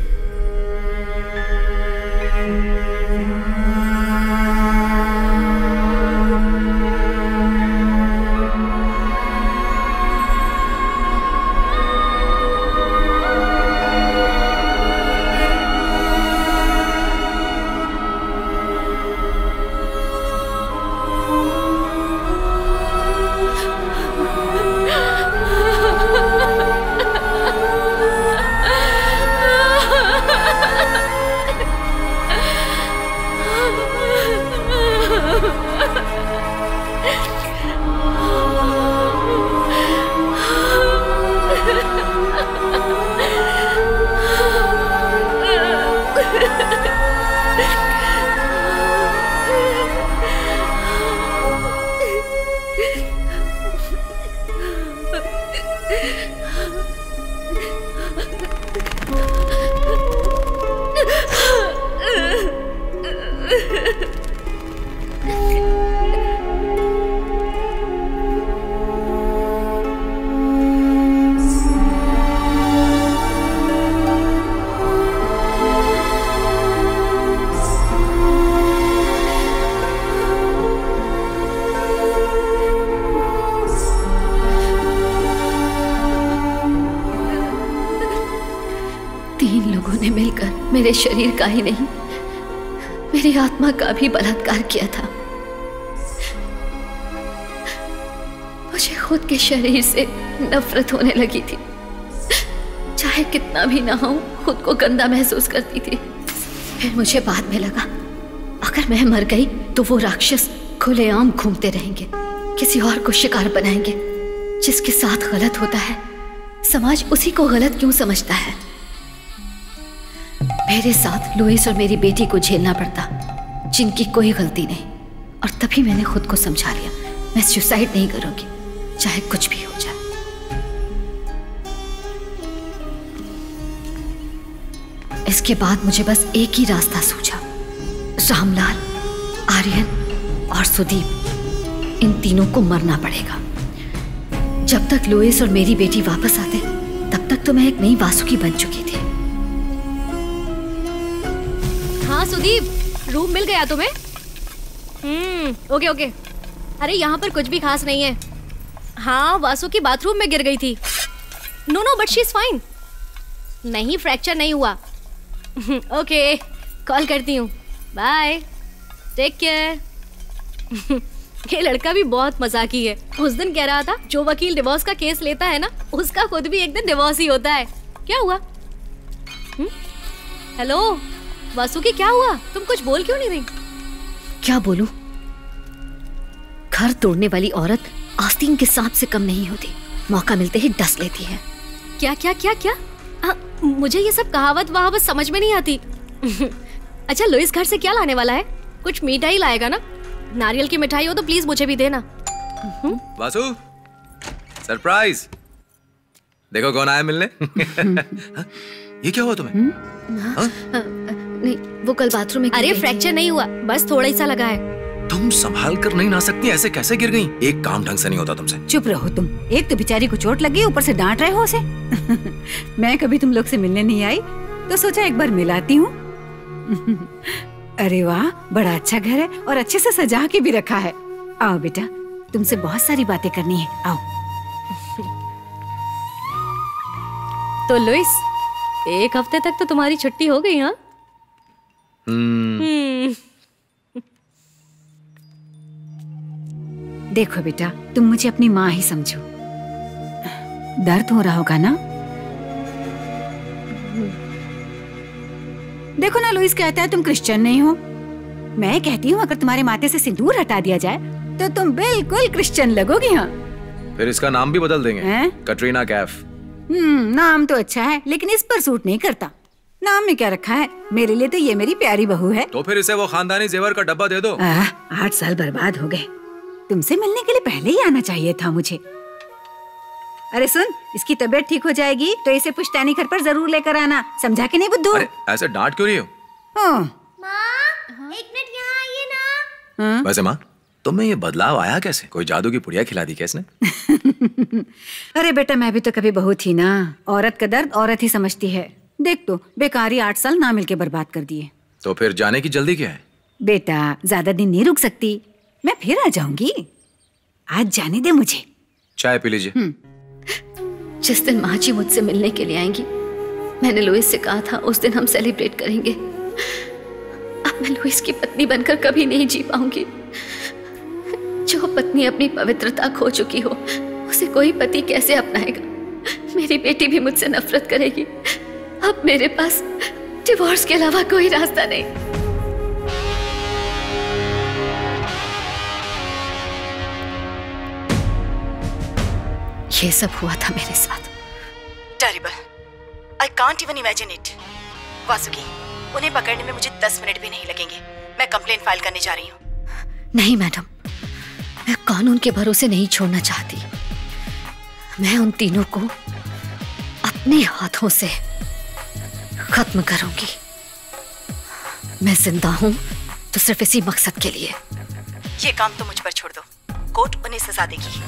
मेरे शरीर का ही नहीं, मेरी आत्मा का भी बलात्कार किया था। मुझे खुद के शरीर से नफरत होने लगी थी। चाहे कितना भी ना हो, खुद को गंदा महसूस करती थी। फिर मुझे बाद में लगा, अगर मैं मर गई तो वो राक्षस खुलेआम घूमते रहेंगे, किसी और को शिकार बनाएंगे। जिसके साथ गलत होता है, समाज उसी को गलत क्यों समझता है? मेरे साथ लुइस और मेरी बेटी को झेलना पड़ता, जिनकी कोई गलती नहीं। और तभी मैंने खुद को समझा लिया, मैं सुसाइड नहीं करूंगी, चाहे कुछ भी हो जाए। इसके बाद मुझे बस एक ही रास्ता सूझा, रामलाल, आर्यन और सुदीप, इन तीनों को मरना पड़ेगा। जब तक लुइस और मेरी बेटी वापस आते तब तक तो मैं एक नई वासुकी बन चुकी थी। हाँ सुदीप, रूम मिल गया तुम्हें? Okay okay. अरे यहाँ पर कुछ भी खास नहीं है। हाँ, वासुकी बाथरूम में गिर गई थी। No but she is fine. नहीं, फ्रैक्चर नहीं हुआ। ओके, कॉल करती हूँ। Bye, take care. ये लड़का भी बहुत मजाकी है। उस दिन कह रहा था जो वकील डिवोर्स का केस लेता है ना, उसका खुद भी एक दिन डिवोर्स ही होता है। क्या हुआ? हेलो वासुकी, क्या हुआ? तुम कुछ बोल क्यों नहीं रही? क्या बोलूं? घर तोड़ने वाली औरत आस्तीन के सांप से कम नहीं होती, मौका मिलते ही डस लेती है। क्या क्या क्या क्या? मुझे ये सब कहावत वहावत समझ में नहीं आती। अच्छा, लुइस घर से क्या लाने वाला है? कुछ मिठाई लाएगा ना? नारियल की मिठाई हो तो प्लीज मुझे भी देना। वासु, सरप्राइज। देखो कौन आया मिलने। ये क्या हुआ तुम्हें? नहीं, वो कल बाथरूम में। अरे फ्रैक्चर नहीं हुआ, बस थोड़ा ही सा लगा है। तुम संभाल कर नहीं ना सकती? ऐसे कैसे गिर गई? एक काम ढंग से नहीं होता तुमसे। चुप रहो तुम। एक तो बेचारी को चोट लगी, ऊपर से डांट रहे हो उसे। मैं कभी तुम लोग से मिलने नहीं आई तो सोचा एक बार मिलाती हूँ। अरे वाह, बड़ा अच्छा घर है और अच्छे से सजा के भी रखा है। आओ बेटा, तुमसे बहुत सारी बातें करनी है, आओ। तो लुइस, एक हफ्ते तक तो तुम्हारी छुट्टी हो गई। हाँ? देखो बेटा, तुम मुझे अपनी माँ ही समझो। दर्द हो रहा होगा ना? देखो ना, लुइस कहता है तुम क्रिश्चियन नहीं हो। मैं कहती हूँ अगर तुम्हारे माथे से सिंदूर हटा दिया जाए तो तुम बिल्कुल क्रिश्चियन लगोगी। हाँ, फिर इसका नाम भी बदल देंगे, कटरीना कैफ। नाम तो अच्छा है लेकिन इस पर सूट नहीं करता। नाम में क्या रखा है? मेरे लिए तो ये मेरी प्यारी बहू है। तो फिर इसे वो खानदानी जेवर का डब्बा दे दो। 8 साल बर्बाद हो गए। तुमसे मिलने के लिए पहले ही आना चाहिए था मुझे। अरे सुन, इसकी तबीयत ठीक हो जाएगी तो इसे पुश्तैनी घर पर जरूर लेकर आना, समझा कि नहीं बुद्धू? ऐसे डांट क्यों रही हो? माँ, एक मिनट यहाँ आइए ना। वैसे माँ, तुम्हें ये बदलाव आया कैसे? कोई जादू की पुड़िया खिला दी क्या इसने? अरे बेटा, मैं भी तो कभी बहू थी ना। औरत का दर्द औरत ही समझती है। देख तो, बेकारी 8 साल ना मिलके बर्बाद कर दिए। तो फिर जाने की जल्दी क्या है? बेटा, ज्यादा दिन नहीं रुक सकती, मैं फिर आ जाऊंगी। आज जाने दे मुझे। चाय पी लीजिए। जिस दिन माँ जी मुझसे मिलने के लिए आएंगी, मैंने लुइस से कहा था उस दिन हम सेलिब्रेट करेंगे। अब मैं लुइस की पत्नी बनकर कभी नहीं जी पाऊंगी। जो पत्नी अपनी पवित्रता खो चुकी हो, उसे कोई पति कैसे अपनाएगा? मेरी बेटी भी मुझसे नफरत करेगी। अब मेरे पास डिवोर्स के अलावा कोई रास्ता नहीं। ये सब हुआ था मेरे साथ। Terrible. I can't even imagine it. Vasuki, उन्हें पकड़ने में मुझे 10 मिनट भी नहीं लगेंगे। मैं कंप्लेंट फाइल करने जा रही हूँ। नहीं मैडम, मैं कानून के भरोसे नहीं छोड़ना चाहती। मैं उन तीनों को अपने हाथों से खत्म करूंगी। मैं जिंदा हूं तो सिर्फ इसी मकसद के लिए। ये काम तो मुझ पर छोड़ दो, कोर्ट उन्हें सजा देगी।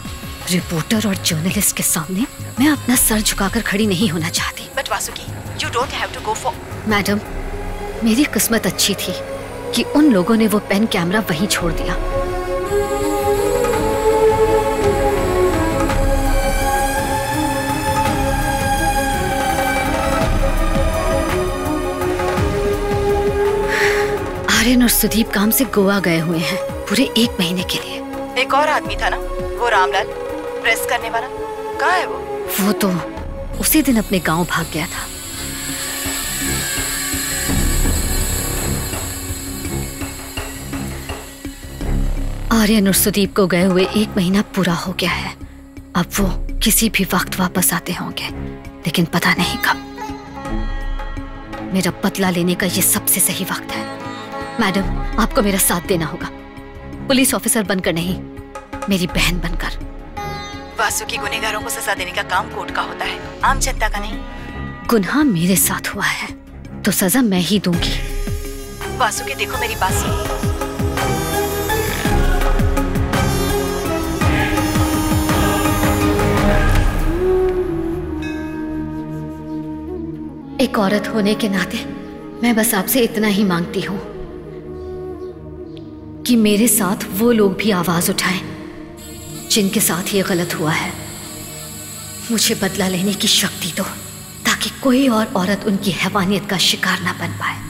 रिपोर्टर और जर्नलिस्ट के सामने मैं अपना सर झुकाकर खड़ी नहीं होना चाहती। But Vasuki, you don't have to go for... madam, मेरी किस्मत अच्छी थी कि उन लोगों ने वो पेन कैमरा वहीं छोड़ दिया। आर्यन और सुदीप काम से गोवा गए हुए हैं पूरे 1 महीने के लिए। एक और आदमी था ना, वो रामलाल, प्रेस करने वाला, कहाँ है वो? वो तो उसी दिन अपने गांव भाग गया था। आर्यन और सुदीप को गए हुए 1 महीना पूरा हो गया है। अब वो किसी भी वक्त वापस आते होंगे, लेकिन पता नहीं कब। मेरा बदला लेने का ये सबसे सही वक्त है। मैडम, आपको मेरा साथ देना होगा। पुलिस ऑफिसर बनकर नहीं, मेरी बहन बनकर। वासुकी, गुनहगारों को सजा देने का काम कोर्ट का होता है, आम जनता का नहीं। गुनाह मेरे साथ हुआ है तो सजा मैं ही दूंगी। वासुकी, देखो मेरी बात सुनो। एक औरत होने के नाते मैं बस आपसे इतना ही मांगती हूँ कि मेरे साथ वो लोग भी आवाज उठाएं जिनके साथ ये गलत हुआ है। मुझे बदला लेने की शक्ति दो ताकि कोई और औरत उनकी हैवानियत का शिकार ना बन पाए।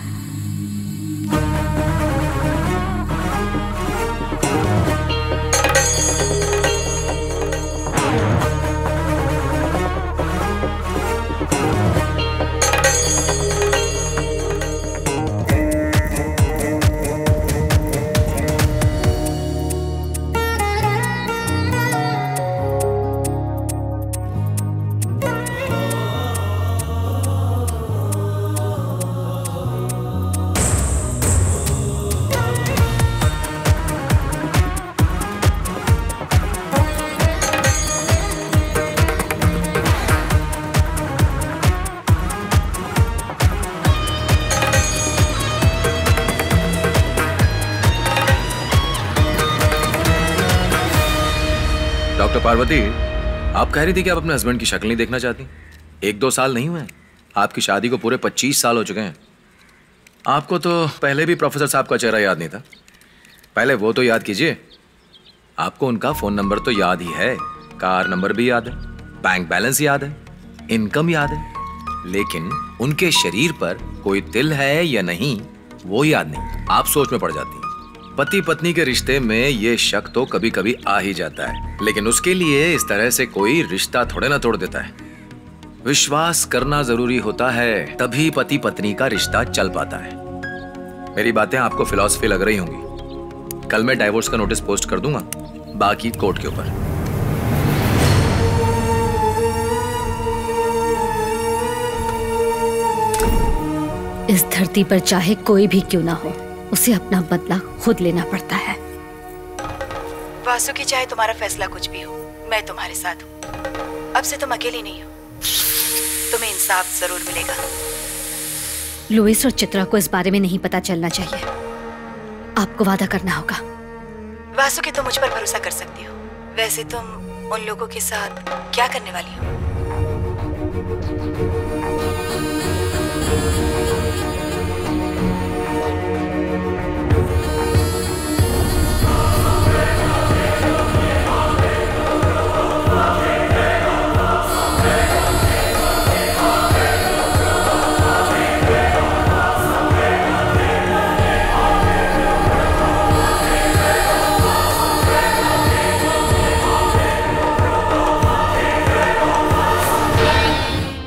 पार्वती, आप कह रही थी कि आप अपने हस्बैंड की शक्ल नहीं देखना चाहती। 1-2 साल नहीं हुए हैं, आपकी शादी को पूरे 25 साल हो चुके हैं। आपको तो पहले भी प्रोफेसर साहब का चेहरा याद नहीं था। पहले वो तो याद कीजिए। आपको उनका फोन नंबर तो याद ही है, कार नंबर भी याद है, बैंक बैलेंस याद है, इनकम याद है, लेकिन उनके शरीर पर कोई तिल है या नहीं वो याद नहीं। आप सोच में पड़ जाती हैं। पति पत्नी के रिश्ते में ये शक तो कभी कभी आ ही जाता है, लेकिन उसके लिए इस तरह से कोई रिश्ता थोड़े ना तोड़ देता है। विश्वास करना जरूरी होता है, तभी पति पत्नी का रिश्ता चल पाता है। मेरी बातें आपको फिलॉसफी लग रही होंगी। कल मैं डाइवोर्स का नोटिस पोस्ट कर दूंगा, बाकी कोर्ट के ऊपर। इस धरती पर चाहे कोई भी क्यों ना हो, उसे अपना बदला खुद लेना पड़ता है। वासुकी, चाहे तुम्हारा फैसला कुछ भी हो, मैं तुम्हारे साथ हूँ। अब से तुम अकेली नहीं हो, तुम्हें इंसाफ जरूर मिलेगा। लुइस और चित्रा को इस बारे में नहीं पता चलना चाहिए। आपको वादा करना होगा। वासुकी, तुम मुझ पर भरोसा कर सकती हो। वैसे तुम उन लोगों के साथ क्या करने वाली हो?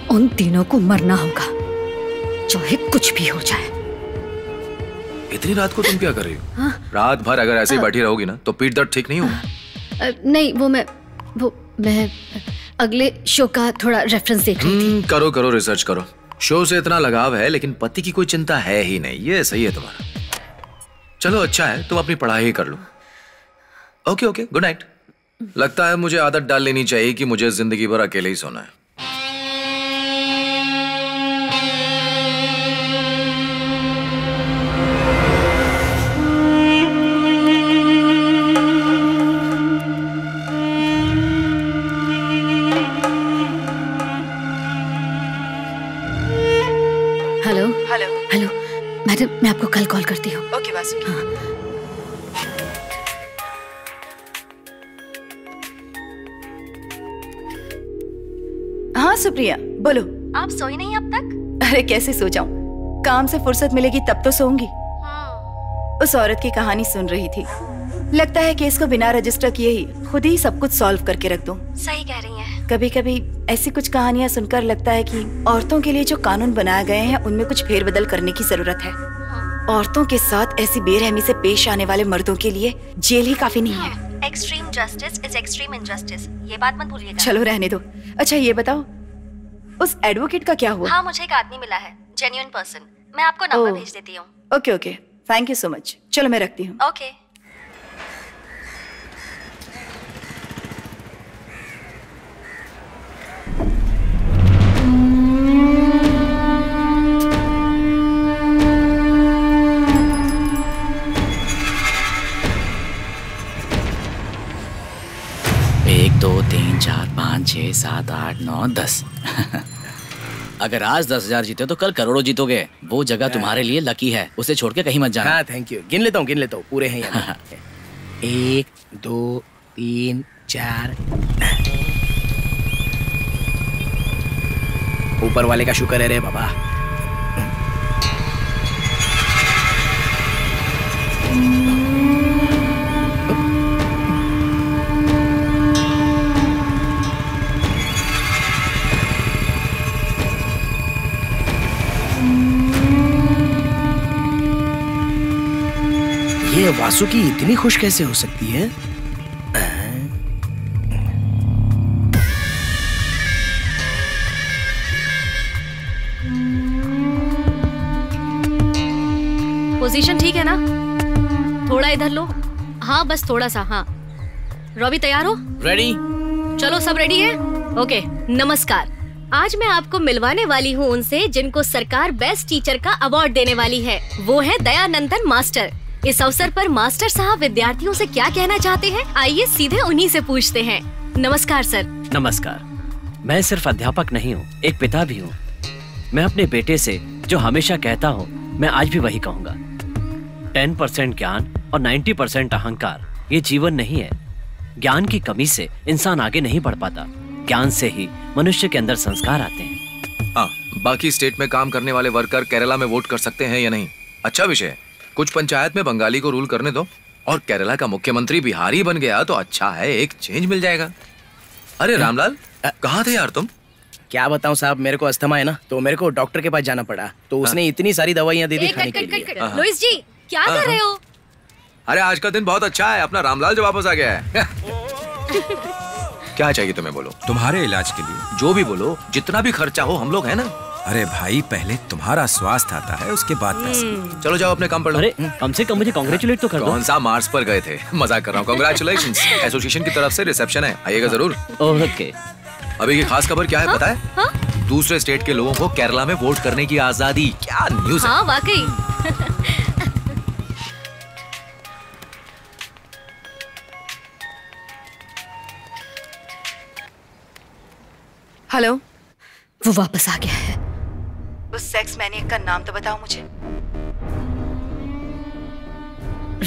उन तीनों को मरना होगा, चाहे कुछ भी हो जाए। इतनी रात को तुम क्या कर रही हो? हाँ? रात भर अगर ऐसे ही बैठी रहोगी ना तो पीठ दर्द ठीक नहीं होगा। नहीं, वो मैं अगले शो का थोड़ा रेफरेंस देख रही थी। करो रिसर्च करो। शो से इतना लगाव है, लेकिन पति की कोई चिंता है ही नहीं। ये सही है तुम्हारा। चलो अच्छा है, तुम अपनी पढ़ाई ही कर लो। Okay, good night. लगता है मुझे आदत डाल लेनी चाहिए कि मुझे जिंदगी भर अकेले ही सोना है। हेलो मैडम, मैं आपको कल कॉल करती हूँ। ओके वासुकी। हाँ सुप्रिया, बोलो। आप सोई नहीं अब तक? अरे कैसे सो जाऊं, काम से फुर्सत मिलेगी तब तो सोऊंगी। उस औरत की कहानी सुन रही थी। लगता है केस को बिना रजिस्टर किए ही खुद ही सब कुछ सॉल्व करके रख दूं। सही कह रही हैं। कभी कभी ऐसी कुछ कहानियां सुनकर लगता है कि औरतों के लिए जो कानून बनाए गए हैं उनमें कुछ फेरबदल करने की जरूरत है। औरतों के साथ ऐसी बेरहमी से पेश आने वाले मर्दों के लिए जेल ही काफी नहीं है। Extreme justice is extreme injustice, ये बात मत भूलिएगा। चलो रहने दो। अच्छा ये बताओ, उस एडवोकेट का क्या हुआ? हाँ, मुझे एक आदमी मिला है, जेन्युइन पर्सन। मैं आपको नंबर भेज देती हूँ। Okay, thank you so much. चलो मैं रखती हूँ। ओके। एक, 2, 3, 4, 5, 6, 7, 8, 9, 10। अगर आज 10,000 जीते तो कल करोड़ों जीतोगे। वो जगह तुम्हारे लिए लकी है, उसे छोड़ के कहीं मत जाना। हाँ थैंक यू। गिन लेता हूँ पूरे हैं यहाँ। 1 2 3 4। ऊपर वाले का शुक्र है रे बाबा। ये वासुकी इतनी खुश कैसे हो सकती है? पोजीशन ठीक है ना? थोड़ा इधर लो। हाँ बस थोड़ा सा। हाँ रॉबी तैयार हो? रेडी। चलो सब रेडी है? ओके नमस्कार। आज मैं आपको मिलवाने वाली हूँ उनसे जिनको सरकार बेस्ट टीचर का अवार्ड देने वाली है। वो है दयानंदन मास्टर। इस अवसर पर मास्टर साहब विद्यार्थियों से क्या कहना चाहते हैं, आइए सीधे उन्हीं से पूछते हैं। नमस्कार सर। नमस्कार। मैं सिर्फ अध्यापक नहीं हूँ, एक पिता भी हूँ। मैं अपने बेटे से जो हमेशा कहता हूँ, मैं आज भी वही कहूँगा। 10% ज्ञान और 90% अहंकार ये जीवन नहीं है। ज्ञान की कमी से इंसान आगे नहीं बढ़ पाता। ज्ञान से ही मनुष्य के अंदर संस्कार आते हैं। हाँ, बाकी स्टेट में काम करने वाले वर्कर केरला में वोट कर सकते हैं या नहीं, अच्छा विषय है। कुछ पंचायत में बंगाली को रूल करने दो और केरला का मुख्यमंत्री बिहारी बन गया तो अच्छा है, एक चेंज मिल जाएगा। अरे रामलाल, कहाँ थे यार तुम? क्या बताऊं साहब, मेरे को अस्थमा है ना, तो मेरे को डॉक्टर के पास जाना पड़ा। तो उसने इतनी सारी दवाइयाँ दे दी खाने के लिए। लुइस जी क्या कर रहे हो? अरे आज का दिन बहुत अच्छा है, अपना रामलाल जो वापस आ गया है। क्या चाहिए तुम्हें, बोलो। तुम्हारे इलाज के लिए जो भी बोलो, जितना भी खर्चा हो, हम लोग हैं ना। अरे भाई पहले तुम्हारा स्वास्थ्य आता है, उसके बाद पैसे। चलो जाओ अपने काम पर लो। अरे कम से कम मुझे कांग्रेचुलेट तो कर दो। कौन सा मार्स पर गए थे, मजाक कर रहा हूँ। कांग्रेचुलेशंस। एसोसिएशन की तरफ से रिसेप्शन है, आइएगा जरूर। ओके। अभी की खास खबर क्या है पता है? हाँ? दूसरे स्टेट के लोगों को केरला में वोट करने की आजादी। क्या न्यूज़ है। हाँ वाकई। हेलो, वो वापस आ गया है। उस सेक्स मैनियक का नाम तो बताओ मुझे।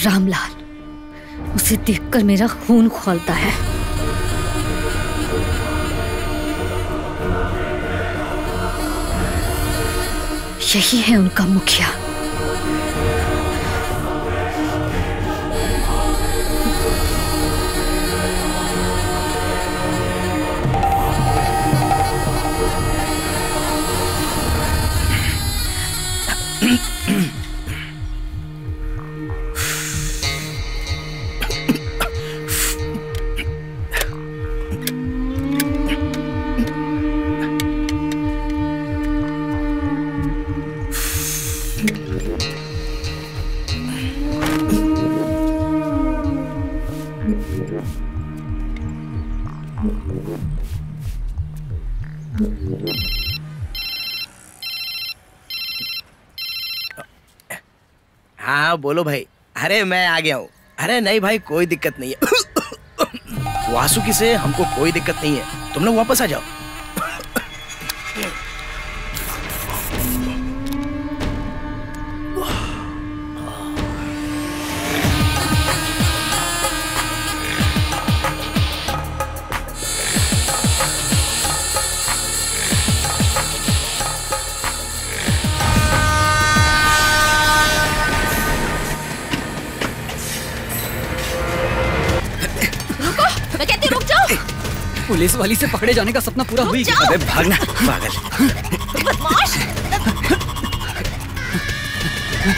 रामलाल। उसे देखकर मेरा खून खौलता है। यही है उनका मुखिया। हाँ बोलो भाई। अरे मैं आ गया हूँ। अरे नहीं भाई कोई दिक्कत नहीं है। वासुकी से हमको कोई दिक्कत नहीं है, तुम लोग वापस आ जाओ। पुलिस वाली से पकड़े जाने का सपना पूरा हुई। अबे भागना पागल।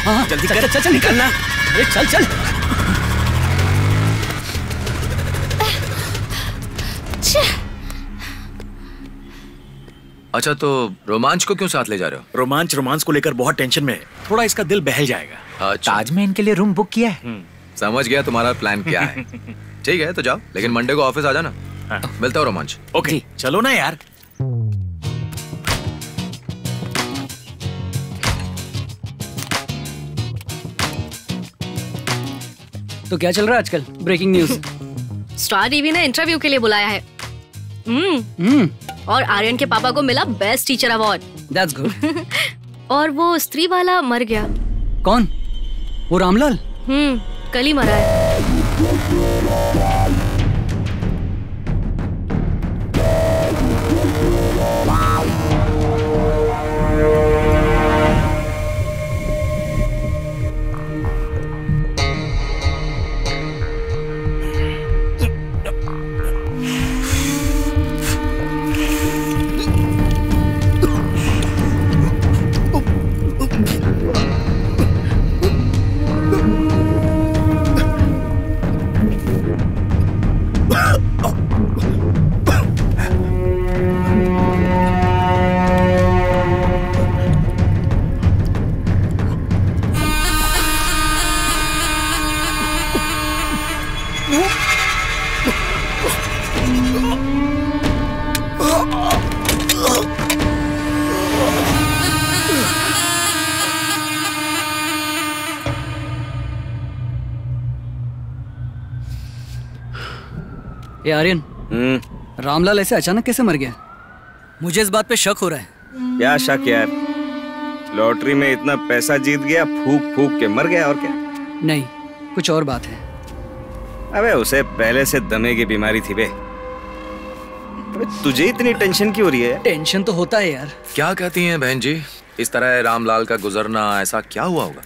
हाँ, जल्दी कर, चल निकलना। अरे चल चल। अच्छा तो रोमांच को क्यों साथ ले जा रहे हो? रोमांच को लेकर बहुत टेंशन में है, थोड़ा इसका दिल बहल जाएगा। अच्छा। ताज में इनके लिए रूम बुक किया है। समझ गया तुम्हारा प्लान क्या है। ठीक है तो जाओ, लेकिन मंडे को ऑफिस आ जाना। मिलता हूँ रोमांच। ओके चलो ना यार। तो क्या चल रहा है आजकल? Breaking news. स्टार टीवी ने इंटरव्यू के लिए बुलाया है। और आर्यन के पापा को मिला best teacher award. That's good. और वो स्त्री वाला मर गया। कौन? वो रामलाल? कल ही मरा है। ये आर्यन, रामलाल ऐसे अचानक कैसे मर गया? मुझे इस बात पे शक हो रहा है। क्या शक यार? लॉटरी में इतना पैसा जीत गया, फूक फूक के मर गया और क्या? नहीं, कुछ और बात है। अबे उसे पहले से दमे की बीमारी थी बे। अबे तुझे इतनी टेंशन क्यों हो रही है? टेंशन तो होता है यार। क्या कहती हैं बहन जी? इस तरह रामलाल का गुजरना, ऐसा क्या हुआ होगा?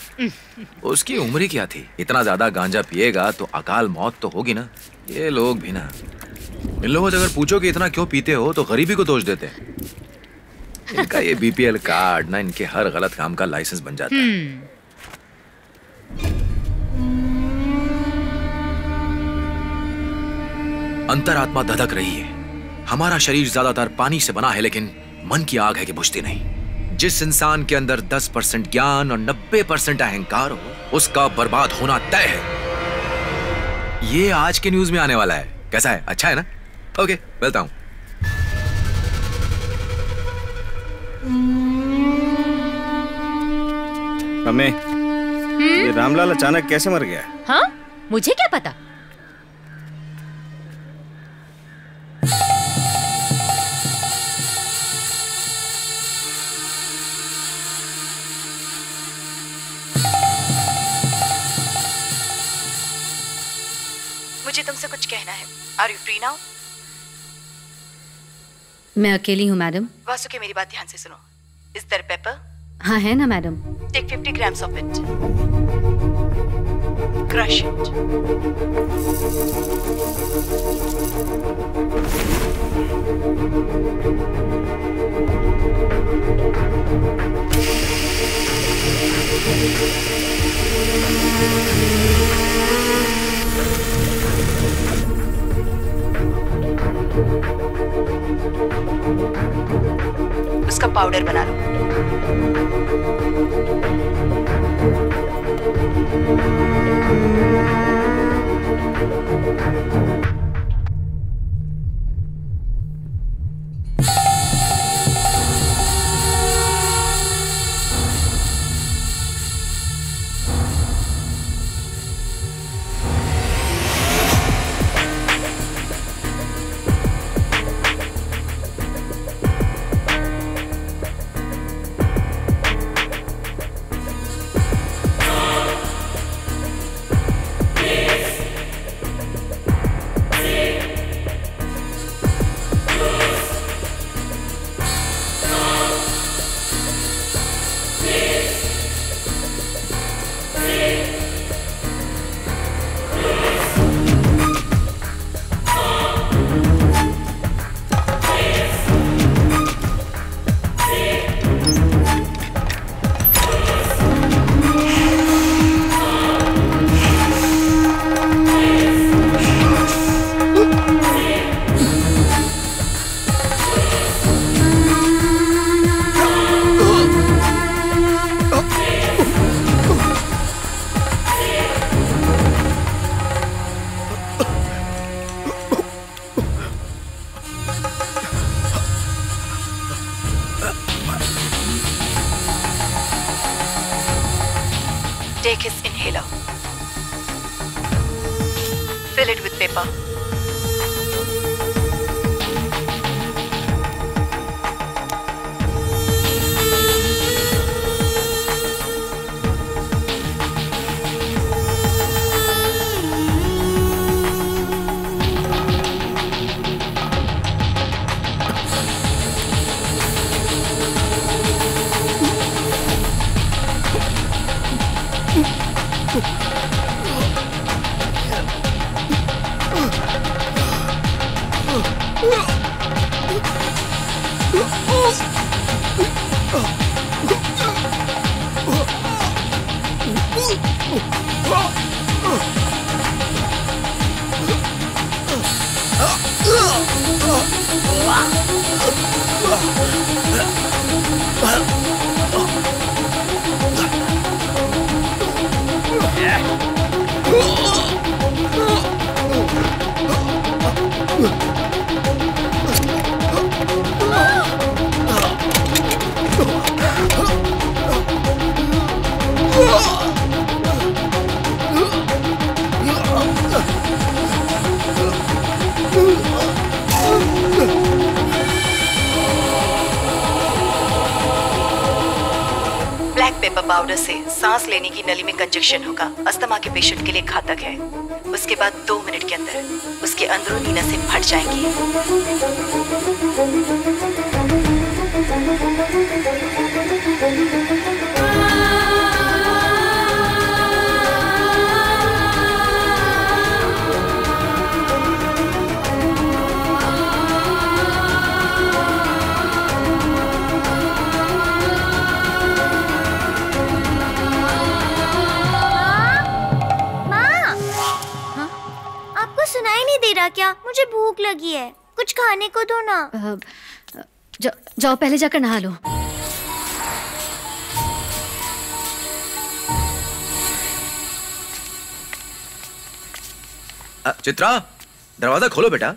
उसकी उम्र ही क्या थी? इतना ज्यादा गांजा पिएगा तो अकाल मौत तो होगी ना। ये लोग भी ना, इन लोगों से अगर पूछो कि इतना क्यों पीते हो तो गरीबी को दोष देते हैं। इनका ये बीपीएल कार्ड ना इनके हर गलत काम का लाइसेंस बन जाता है। अंतरात्मा धधक रही है। हमारा शरीर ज्यादातर पानी से बना है, लेकिन मन की आग है कि बुझती नहीं। जिस इंसान के अंदर 10% ज्ञान और 90% अहंकार हो, उसका बर्बाद होना तय है। ये आज के न्यूज में आने वाला है। कैसा है? अच्छा है ना? ओके, मिलता हूं। हमें ये रामलाल अचानक कैसे मर गया? हाँ, मुझे क्या पता। मुझे तुमसे कुछ कहना है। Are you free now? मैं अकेली हूँ मैडम। वासुकी, मेरी बात ध्यान से सुनो। Is there paper? हाँ है ना madam. Take 50 grams of it. Crush it. उसका पाउडर बना लो। ब्लैक पेपर पाउडर से सांस लेने की नली में कंजक्शन होगा, अस्थमा के पेशेंट के लिए घातक है। उसके बाद 2 मिनट के अंदर उसके अंदरूनी नसें फट जाएंगी। सुनाई नहीं दे रहा क्या? मुझे भूख लगी है, कुछ खाने को दो ना। जाओ पहले जाकर नहा लो। चित्रा, दरवाजा खोलो बेटा।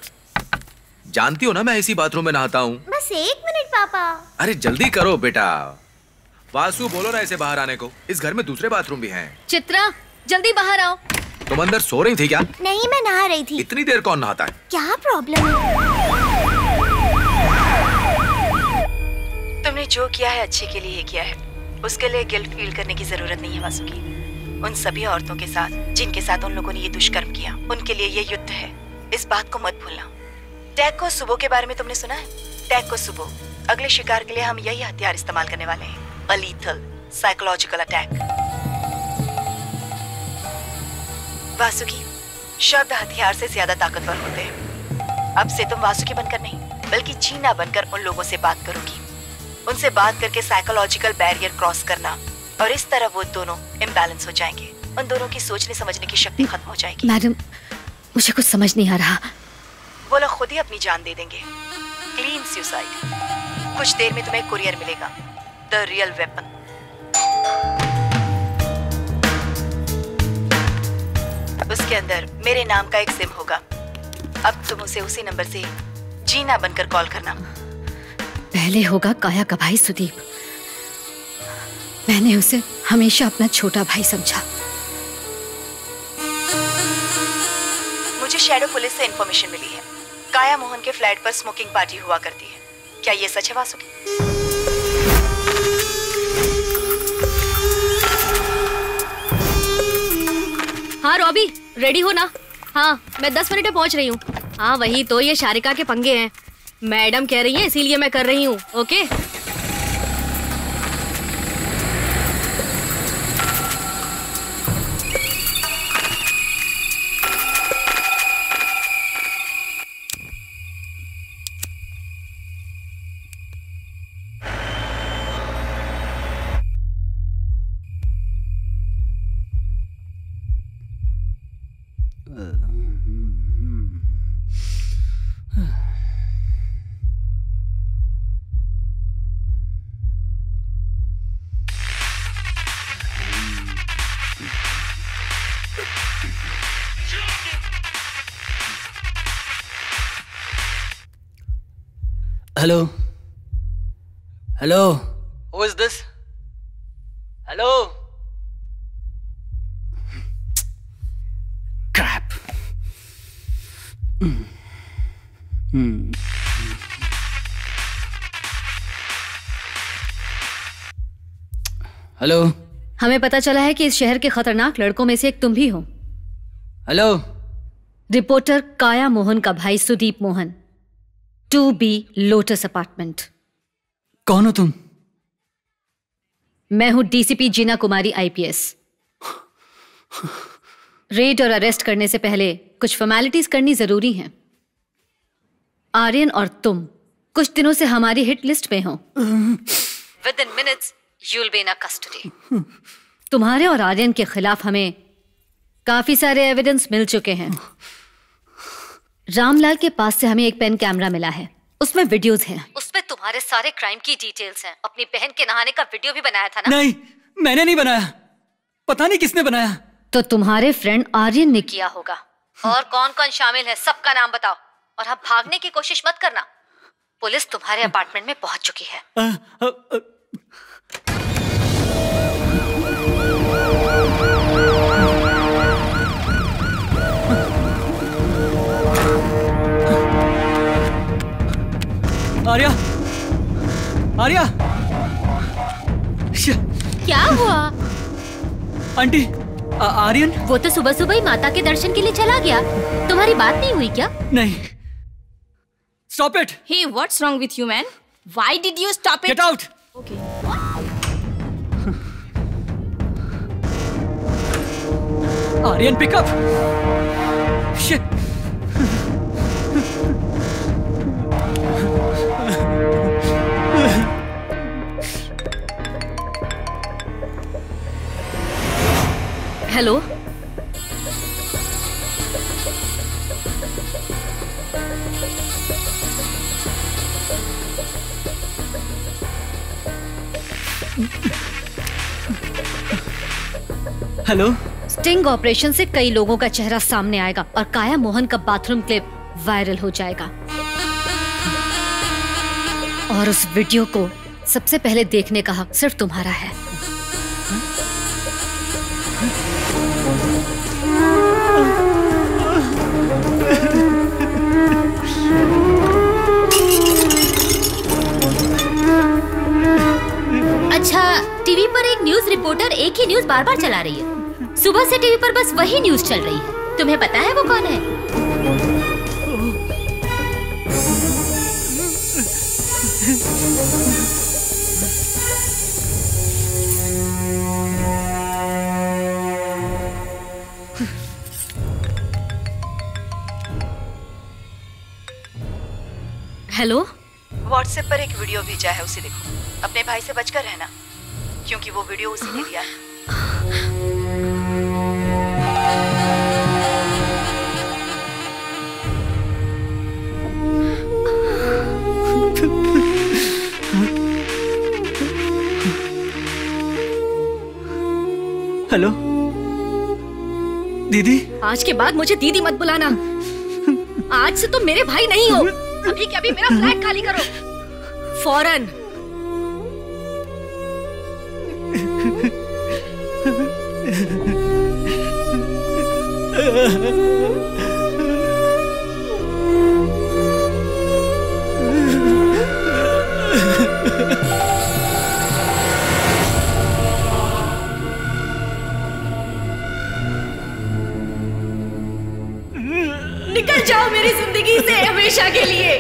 जानती हो ना मैं इसी बाथरूम में नहाता हूँ। बस 1 मिनट पापा। अरे जल्दी करो बेटा। वासु बोलो ना इसे बाहर आने को, इस घर में दूसरे बाथरूम भी हैं। चित्रा जल्दी बाहर आओ। तुम अंदर सो रही थी क्या? नहीं, मैं नहा रही थी। इतनी देर कौन नहाता है? क्या प्रॉब्लम है? तुमने जो किया है अच्छे के लिए ही किया है, उसके लिए गिल्ट फील करने की जरूरत नहीं है वासुकी। उन सभी औरतों के साथ जिनके साथ उन लोगों ने ये दुष्कर्म किया, उनके लिए ये युद्ध है, इस बात को मत भूलना। टैको सुबो के बारे में तुमने सुना है? टैको सुबो, अगले शिकार के लिए हम यही हथियार इस्तेमाल करने वाले हैं, अ लीथल साइकोलॉजिकल अटैक। वासुकी, शब्द हथियार से ज्यादा ताकतवर होते हैं। अब से तुम वासुकी बनकर नहीं, बल्कि जीना बनकर उन लोगों से बात करोगी। उनसे बात करके साइकोलॉजिकल बैरियर क्रॉस करना, और इस तरह वो दोनों इम्बैलेंस हो जाएंगे। उन दोनों की सोचने समझने की शक्ति खत्म हो जाएगी। मैडम, मुझे कुछ समझ नहीं आ रहा। वो लोग खुद ही अपनी जान दे देंगे। Clean suicide. कुछ देर में तुम्हें कुरियर मिलेगा, द रियल वेपन। उसके अंदर मेरे नाम का एक सिम होगा। अब तुम उसे उसी नंबर से जीना बनकर कॉल करना। पहले होगा काया का भाई सुदीप। मैंने उसे हमेशा अपना छोटा भाई समझा। मुझे शैडो पुलिस से इंफॉर्मेशन मिली है, काया मोहन के फ्लैट पर स्मोकिंग पार्टी हुआ करती है। क्या ये सच है वासुकी? हाँ रॉबी, रेडी हो ना? हाँ, मैं 10 मिनट में पहुंच रही हूँ। हाँ वही तो, ये शारिका के पंगे हैं। मैडम कह रही हैं इसीलिए मैं कर रही हूँ। Okay hello hello, who is this? Hello. Crap. Hello. हमें पता चला है कि इस शहर के खतरनाक लड़कों में से एक तुम भी हो। हेलो। रिपोर्टर काया मोहन का भाई Sudeep Mohan, 2B lotus apartment. कौन हो तुम? मैं हूं डीसीपी जीना कुमारी IPS। रेड और अरेस्ट करने से पहले कुछ फॉर्मेलिटीज करनी जरूरी है। आर्यन और तुम कुछ दिनों से हमारी हिट लिस्ट में हो। Within minutes, you'll be in our custody. तुम्हारे और आर्यन के खिलाफ हमें काफी सारे एविडेंस मिल चुके हैं। रामलाल के पास से हमें एक पेन कैमरा मिला है, उसमें वीडियोस हैं। उसमें तुम्हारे सारे क्राइम की डिटेल्स हैं। अपनी बहन के नहाने का वीडियो भी बनाया था ना? नहीं, मैंने नहीं बनाया। पता नहीं किसने बनाया। तो तुम्हारे फ्रेंड आर्यन ने किया होगा। और कौन कौन शामिल है सबका नाम बताओ, और अब भागने की कोशिश मत करना। पुलिस तुम्हारे अपार्टमेंट में पहुंच चुकी है। आर्या, आर्या, क्या हुआ? आंटी, आर्यन? वो तो सुबह सुबह ही माता के दर्शन के लिए चला गया। तुम्हारी बात नहीं हुई क्या? नहीं। Stop it! Hey, what's wrong with you, man? Why did you stop it? Get out! Okay. Aryan, pick up! Shit! Hello, hello. Sting operation से कई लोगों का चेहरा सामने आएगा और काया मोहन का बाथरूम क्लिप वायरल हो जाएगा। और उस वीडियो को सबसे पहले देखने का हक सिर्फ तुम्हारा है। अच्छा, टीवी पर एक न्यूज रिपोर्टर एक ही न्यूज बार बार चला रही है। सुबह से टीवी पर बस वही न्यूज चल रही है। तुम्हें पता है वो कौन है? हेलो, व्हाट्सएप पर एक वीडियो भेजा है, उसे देखो। अपने भाई से बचकर रहना, क्योंकि वो वीडियो उसी ने लिया है। हेलो दीदी। आज के बाद मुझे दीदी मत बुलाना। आज से तुम मेरे भाई नहीं हो। अभी के अभी मेरा फ्लैट खाली करो, फौरन। निकल जाओ मेरी जिंदगी से हमेशा के लिए।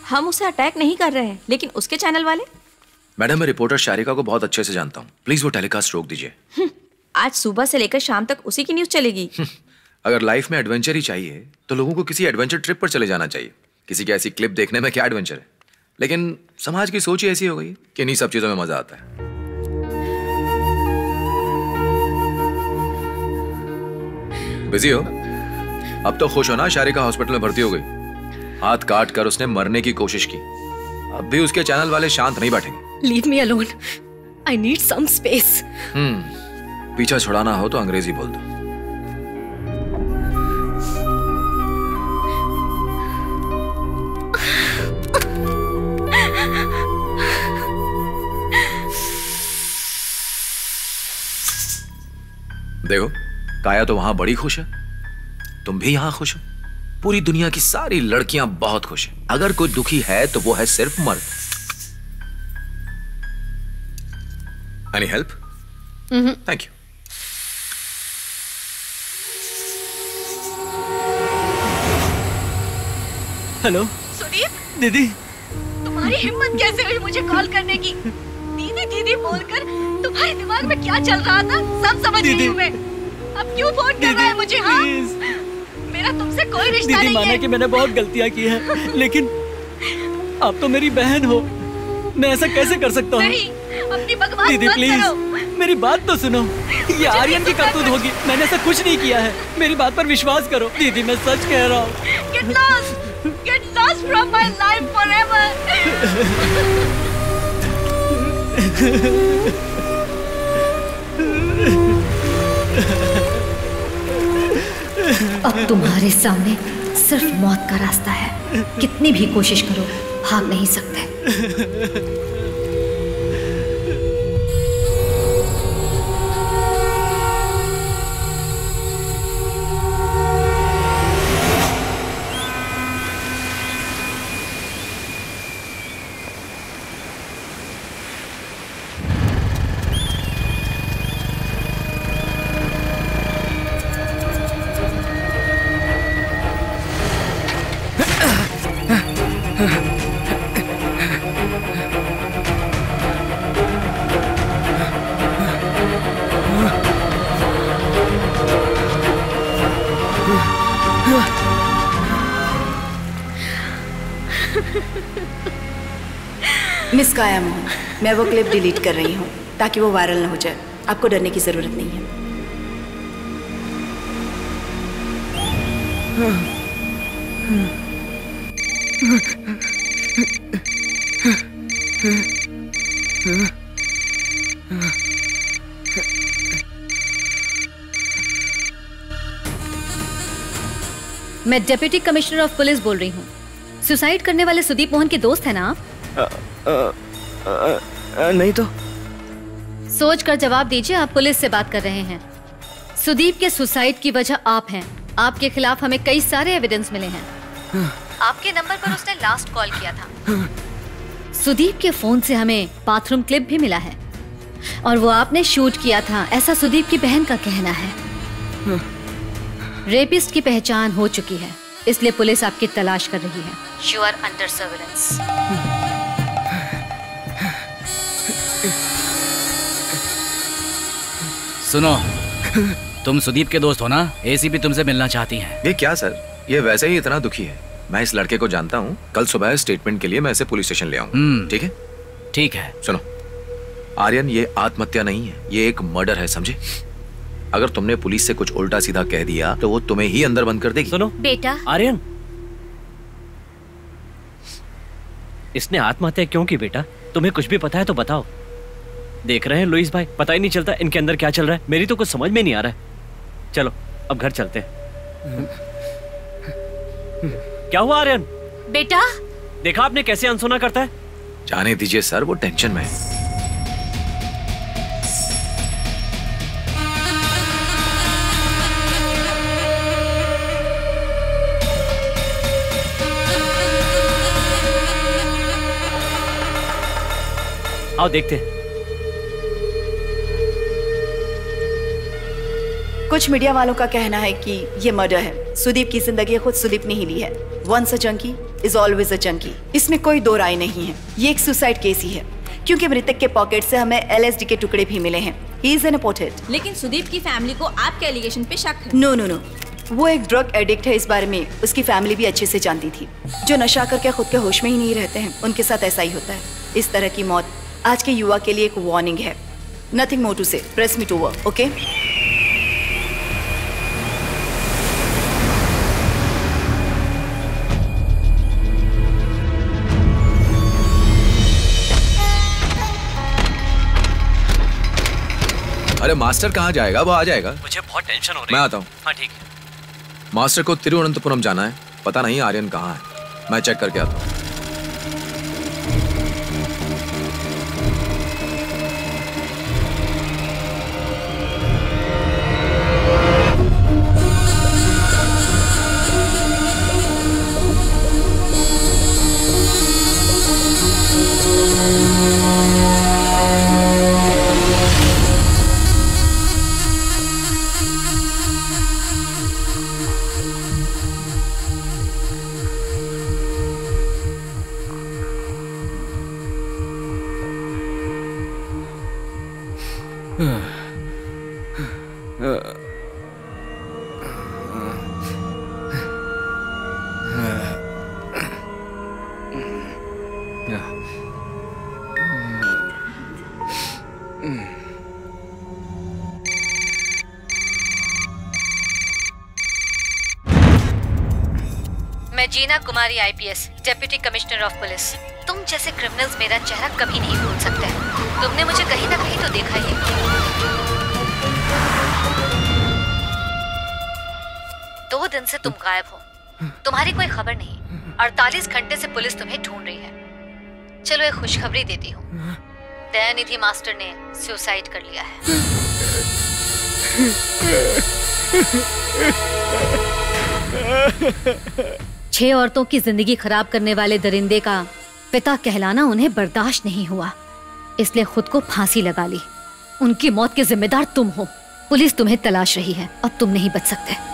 हम उसे अटैक नहीं कर रहे हैं, लेकिन उसके चैनल वाले। मैडम, मैं रिपोर्टर शारिका को बहुत अच्छे से जानता हूँ। प्लीज वो टेलीकास्ट रोक दीजिए। आज सुबह से लेकर शाम तक उसी की न्यूज चलेगी। अगर लाइफ में एडवेंचर ही चाहिए तो लोगों को किसी एडवेंचर ट्रिप पर चले जाना चाहिए। किसी की ऐसी क्लिप देखने में क्या एडवेंचर है? लेकिन समाज की सोच ही ऐसी हो गई कि इन्हीं सब चीजों में मजा आता है। बिजी हो? अब तो खुश हो ना, शारिका हॉस्पिटल में भर्ती हो गई। हाथ काट कर उसने मरने की कोशिश की। अब भी उसके चैनल वाले शांत नहीं बैठेंगे। Leave me alone, I need some space. पीछा छुड़ाना हो तो अंग्रेजी बोल दो। देखो, काया तो वहां बड़ी खुश है, तुम भी यहां खुश हो। पूरी दुनिया की सारी लड़कियां बहुत खुश हैं। अगर कोई दुखी है तो वो है सिर्फ मर्द। Any help? Thank you. Hello Sudeep दीदी। तुम्हारी हिम्मत कैसे हुई मुझे कॉल करने की? दीदी दीदी बोलकर तुम्हारे दिमाग में क्या चल रहा था सब समझ रही हूँ मैं। अब क्यों फोन कर रहा है मुझे? हाँ मेरा तुमसे कोई रिश्ता नहीं है। माना कि मैंने बहुत गलतियाँ की हैं, लेकिन आप तो मेरी बहन हो, मैं ऐसा कैसे कर सकता हूँ? नहीं, अपनी बकवास दीदी मत प्लीज करो। मेरी बात तो सुनो। ये आर्यन की करतूत होगी, मैंने ऐसा कुछ नहीं किया है। मेरी बात पर विश्वास करो दीदी, मैं सच कह रहा हूँ। Get lost from my life forever. अब तुम्हारे सामने सिर्फ मौत का रास्ता है। कितनी भी कोशिश करो भाग नहीं सकते। मिस काया मोहन, मैं वो क्लिप डिलीट कर रही हूँ ताकि वो वायरल न हो जाए। आपको डरने की जरूरत नहीं है। मैं डिप्टी कमिश्नर ऑफ पुलिस बोल रही हूँ। सुसाइड करने वाले सुदीप मोहन के दोस्त है ना आप? नहीं तो। सोच कर जवाब दीजिए, आप पुलिस से बात कर रहे हैं। सुदीप के सुसाइड की वजह आप हैं। आपके खिलाफ हमें कई सारे एविडेंस मिले हैं। आपके नंबर पर उसने लास्ट कॉल किया था। सुदीप के फोन से हमें बाथरूम क्लिप भी मिला है और वो आपने शूट किया था, ऐसा सुदीप की बहन का कहना है। रेपिस्ट की पहचान हो चुकी है, इसलिए पुलिस आपकी तलाश कर रही है। You are under surveillance. सुनो, तुम सुदीप के दोस्त हो ना? एसीपी तुमसे मिलना चाहती हैं। ये क्या सर, ये वैसे ही इतना दुखी है। मैं इस लड़के को जानता हूँ। कल सुबह स्टेटमेंट के लिए मैं इसे पुलिस स्टेशन ले आऊंगा। ठीक है? ठीक है। सुनो आर्यन, ये आत्महत्या नहीं है, ये एक मर्डर है, समझे? अगर तुमने पुलिस से कुछ उल्टा सीधा कह दिया तो वो तुम्हें ही अंदर बंद कर देगी। सुनो बेटा, आर्यन, इसने आत्महत्या क्यों की बेटा? तुम्हें कुछ भी पता है तो बताओ। देख रहे हैं लुइस भाई, पता ही नहीं चलता इनके अंदर क्या चल रहा है। मेरी तो कुछ समझ में नहीं आ रहा है। चलो अब घर चलते हैं। क्या हुआ आर्यन? बेटा, देखा आपने कैसे अनसुना करता है? जाने दीजिए सर, वो टेंशन में है। आओ देखते हैं। कुछ मीडिया वालों का कहना है कि ये मर्डर है। सुदीप की जिंदगी खुद सुदीप ने ही ली है। Once a junkie is always a junkie. इसमें कोई दो राय नहीं है। ये एक सुसाइड केस ही है, क्योंकि मृतक के पॉकेट से हमें LSD के टुकड़े भी मिले हैं। He is an aborted. लेकिन सुदीप की फैमिली को आपके एलिगेशन पे शक है। नो नो नो, वो एक ड्रग एडिक्ट है। इस बारे में उसकी फैमिली भी अच्छे से जानती थी। जो नशा करके खुद के होश में ही नहीं रहते हैं, उनके साथ ऐसा ही होता है। इस तरह की मौत आज के युवा के लिए एक वार्निंग है। नथिंग मोर टू से, प्रेस मीट ओवर, ओके? अरे मास्टर कहाँ जाएगा? वो आ जाएगा। मुझे बहुत टेंशन हो रही है। मैं आता हूँ। हाँ ठीक है। मास्टर को तिरुवनंतपुरम जाना है, पता नहीं आर्यन कहाँ है। मैं चेक करके आता हूँ। मैं Jeena Kumari IPS, deputy commissioner of police. तुम जैसे क्रिमिनल्स मेरा चेहरा कभी नहीं भूल सकते। तुमने मुझे कहीं ना कहीं तो देखा ही। 2 दिन से तुम गायब हो, तुम्हारी कोई खबर नहीं। 48 घंटे से पुलिस तुम्हें ढूंढ रही है। चलो एक खुशखबरी देती हूँ, दयानिधि मास्टर ने सुसाइड कर लिया है। 6 औरतों की जिंदगी खराब करने वाले दरिंदे का पिता कहलाना उन्हें बर्दाश्त नहीं हुआ, इसलिए खुद को फांसी लगा ली। उनकी मौत के जिम्मेदार तुम हो। पुलिस तुम्हें तलाश रही है, अब तुम नहीं बच सकते।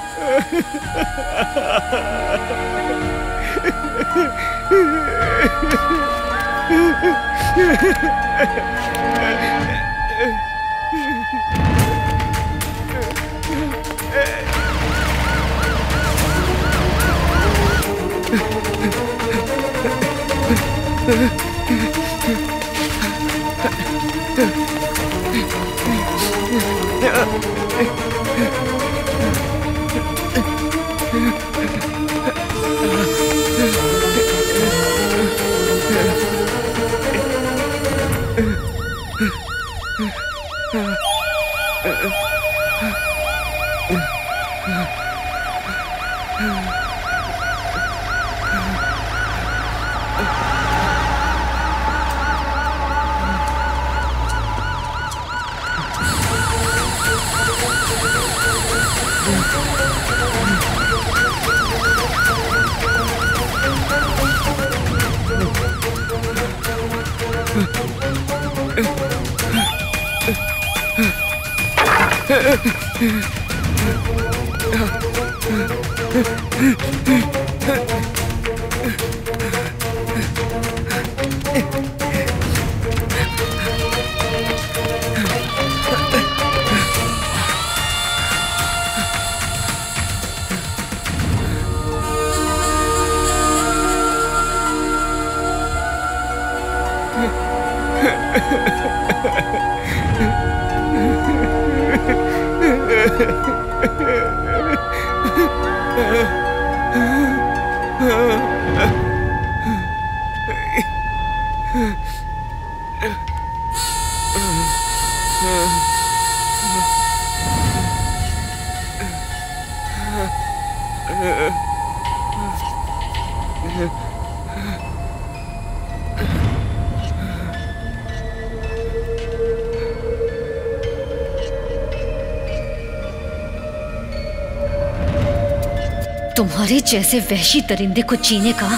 तुम्हारे जैसे वहशी दरिंदे को जीने का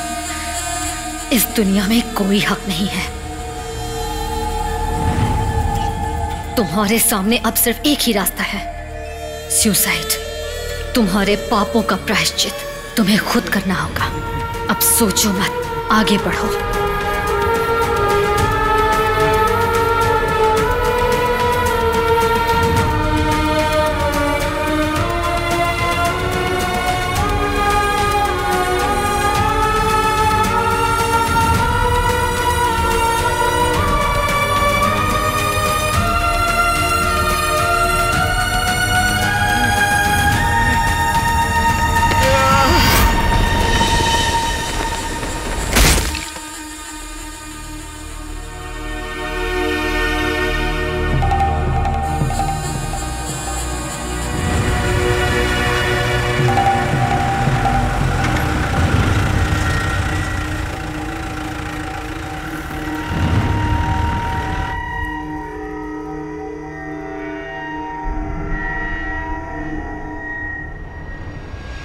इस दुनिया में कोई हक नहीं है। तुम्हारे सामने अब सिर्फ एक ही रास्ता है, सुसाइड। तुम्हारे पापों का प्रायश्चित तुम्हें खुद करना होगा। अब सोचो मत, आगे बढ़ो।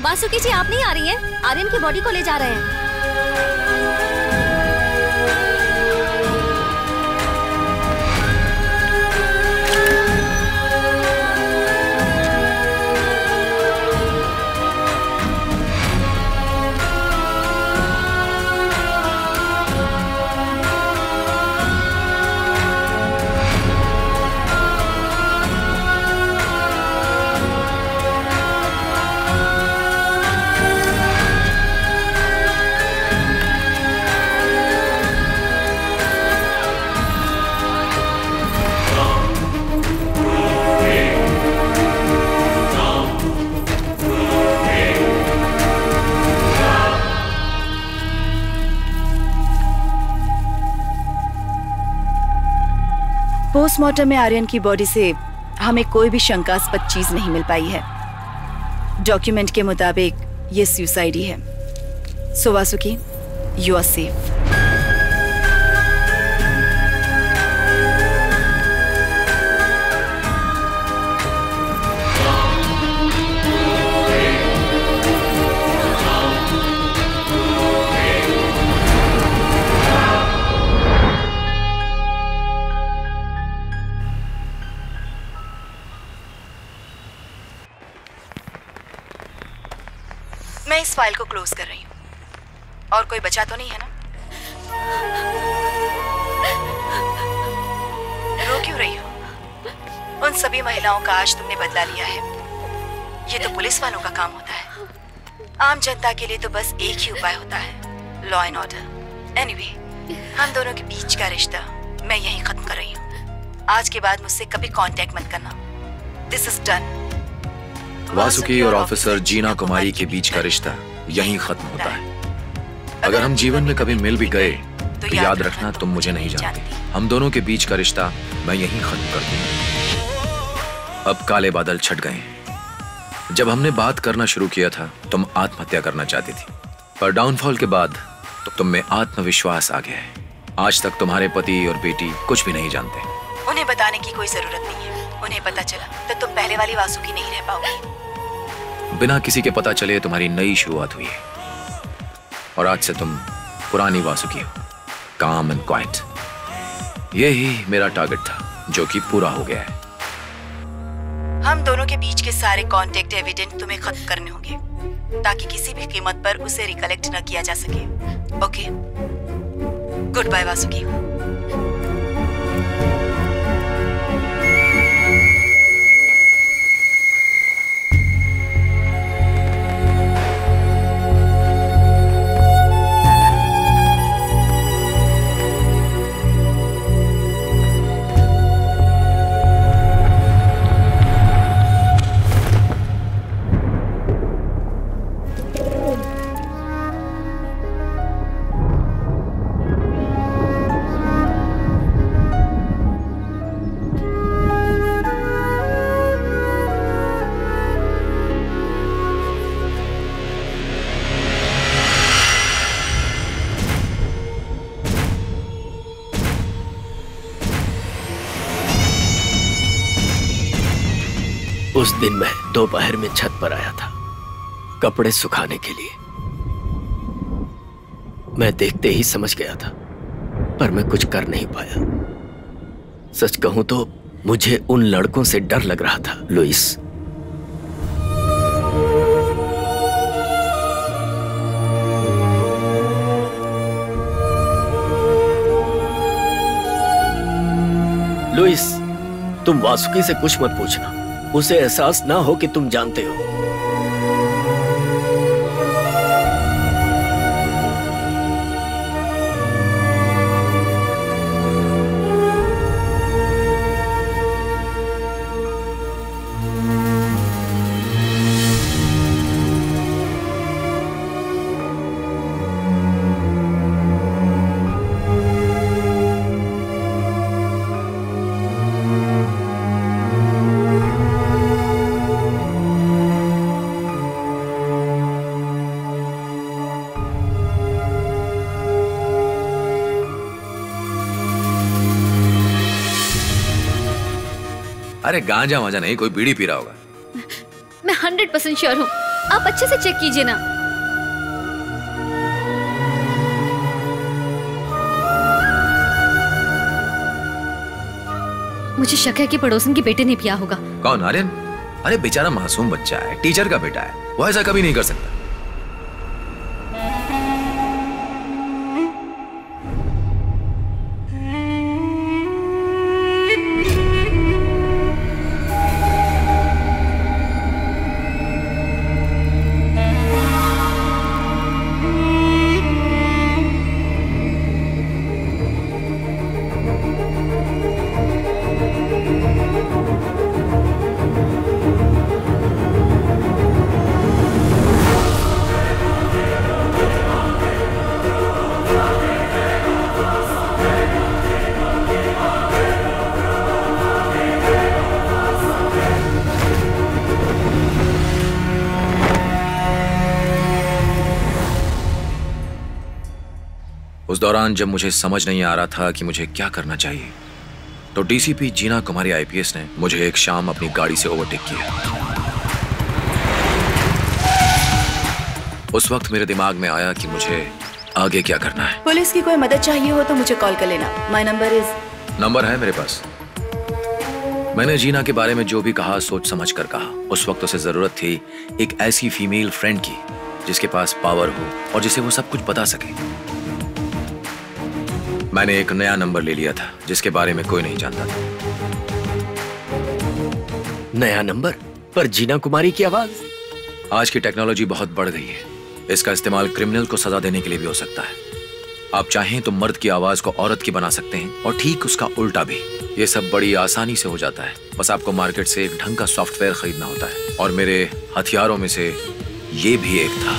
वासुकी जी, आप नहीं आ रही हैं? आर्यन की बॉडी को ले जा रहे हैं। पोस्टमार्टम में आर्यन की बॉडी से हमें कोई भी शंकास्पद चीज नहीं मिल पाई है। डॉक्यूमेंट के मुताबिक ये सुसाइड ही है। सो वासुकी, यू आर सेफ। मैं इस फाइल को क्लोज कर रही हूँ। और कोई बचा तो नहीं है ना? रो क्यों रही हो? उन सभी महिलाओं का आज तुमने बदला लिया है। ये तो पुलिस वालों का काम होता है। आम जनता के लिए तो बस एक ही उपाय होता है, लॉ एंड ऑर्डर। एनीवे, हम दोनों के बीच का रिश्ता मैं यहीं खत्म कर रही हूँ। आज के बाद मुझसे कभी कांटेक्ट मत करना। This is done. वासुकी और ऑफिसर जीना कुमारी के बीच का रिश्ता यहीं खत्म होता है। अगर हम जीवन में कभी मिल भी गए तो याद रखना, तुम मुझे नहीं जानती। हम दोनों के बीच का रिश्ता मैं यहीं खत्म कर दूंगा। अब काले बादल छट गए। जब हमने बात करना शुरू किया था, तुम आत्महत्या करना चाहती थी, पर डाउनफॉल के बाद तो तुम में आत्मविश्वास आ गया है। आज तक तुम्हारे पति और बेटी कुछ भी नहीं जानते। उन्हें बताने की कोई जरूरत नहीं है। उन्हें पता चला तो तुम पहले वाली वासुकी नहीं रह पाओगी। बिना किसी के पता चले तुम्हारी नई शुरुआत हुई है, और आज से तुम पुरानी वासुकी हो, काम एंड क्वाइट। यही मेरा टारगेट था, जो कि पूरा हो गया है। हम दोनों के बीच के सारे कांटेक्ट एविडेंट तुम्हें खत्म करने होंगे, ताकि किसी भी कीमत पर उसे रिकलेक्ट न किया जा सके। Okay, goodbye Vasuki. उस दिन मैं दोपहर में छत पर आया था कपड़े सुखाने के लिए। मैं देखते ही समझ गया था, पर मैं कुछ कर नहीं पाया। सच कहूं तो मुझे उन लड़कों से डर लग रहा था, लुइस। लुइस, तुम वासुकी से कुछ मत पूछना। उसे एहसास ना हो कि तुम जानते हो। अरे गांजा वाजा नहीं, कोई बीड़ी पी रहा होगा। मैं 100% श्योर हूँ। आप अच्छे से चेक कीजिए ना। मुझे शक है कि पड़ोसन के बेटे ने पिया होगा। कौन? आर्यन? अरे बेचारा मासूम बच्चा है, टीचर का बेटा है, वो ऐसा कभी नहीं कर सकता। उस दौरान जब मुझे समझ नहीं आ रहा था कि मुझे क्या करना चाहिए, तो डीसीपी जीना कुमारी आईपीएस ने मुझे एक शाम अपनी गाड़ी से ओवरटेक किया। उस वक्त मेरे दिमाग में आया कि मुझे आगे क्या करना है। पुलिस की कोई मदद चाहिए हो तो मुझे कॉल कर लेना। माय नंबर है मेरे पास। मैंने जीना के बारे में जो भी कहा सोच समझ कर कहा। उस वक्त उसे जरूरत थी एक ऐसी फीमेल फ्रेंड की जिसके पास पावर हो और जिसे वो सब कुछ बता सके। मैंने एक नया नंबर ले लिया था जिसके बारे में कोई नहीं जानता था। नया नंबर पर जीना कुमारी की आवाज। आज की टेक्नोलॉजी बहुत बढ़ गई है। इसका इस्तेमाल क्रिमिनल को सजा देने के लिए भी हो सकता है। आप चाहें तो मर्द की आवाज को औरत की बना सकते हैं और ठीक उसका उल्टा भी। ये सब बड़ी आसानी से हो जाता है। बस आपको मार्केट से एक ढंग का सॉफ्टवेयर खरीदना होता है और मेरे हथियारों में से ये भी एक था।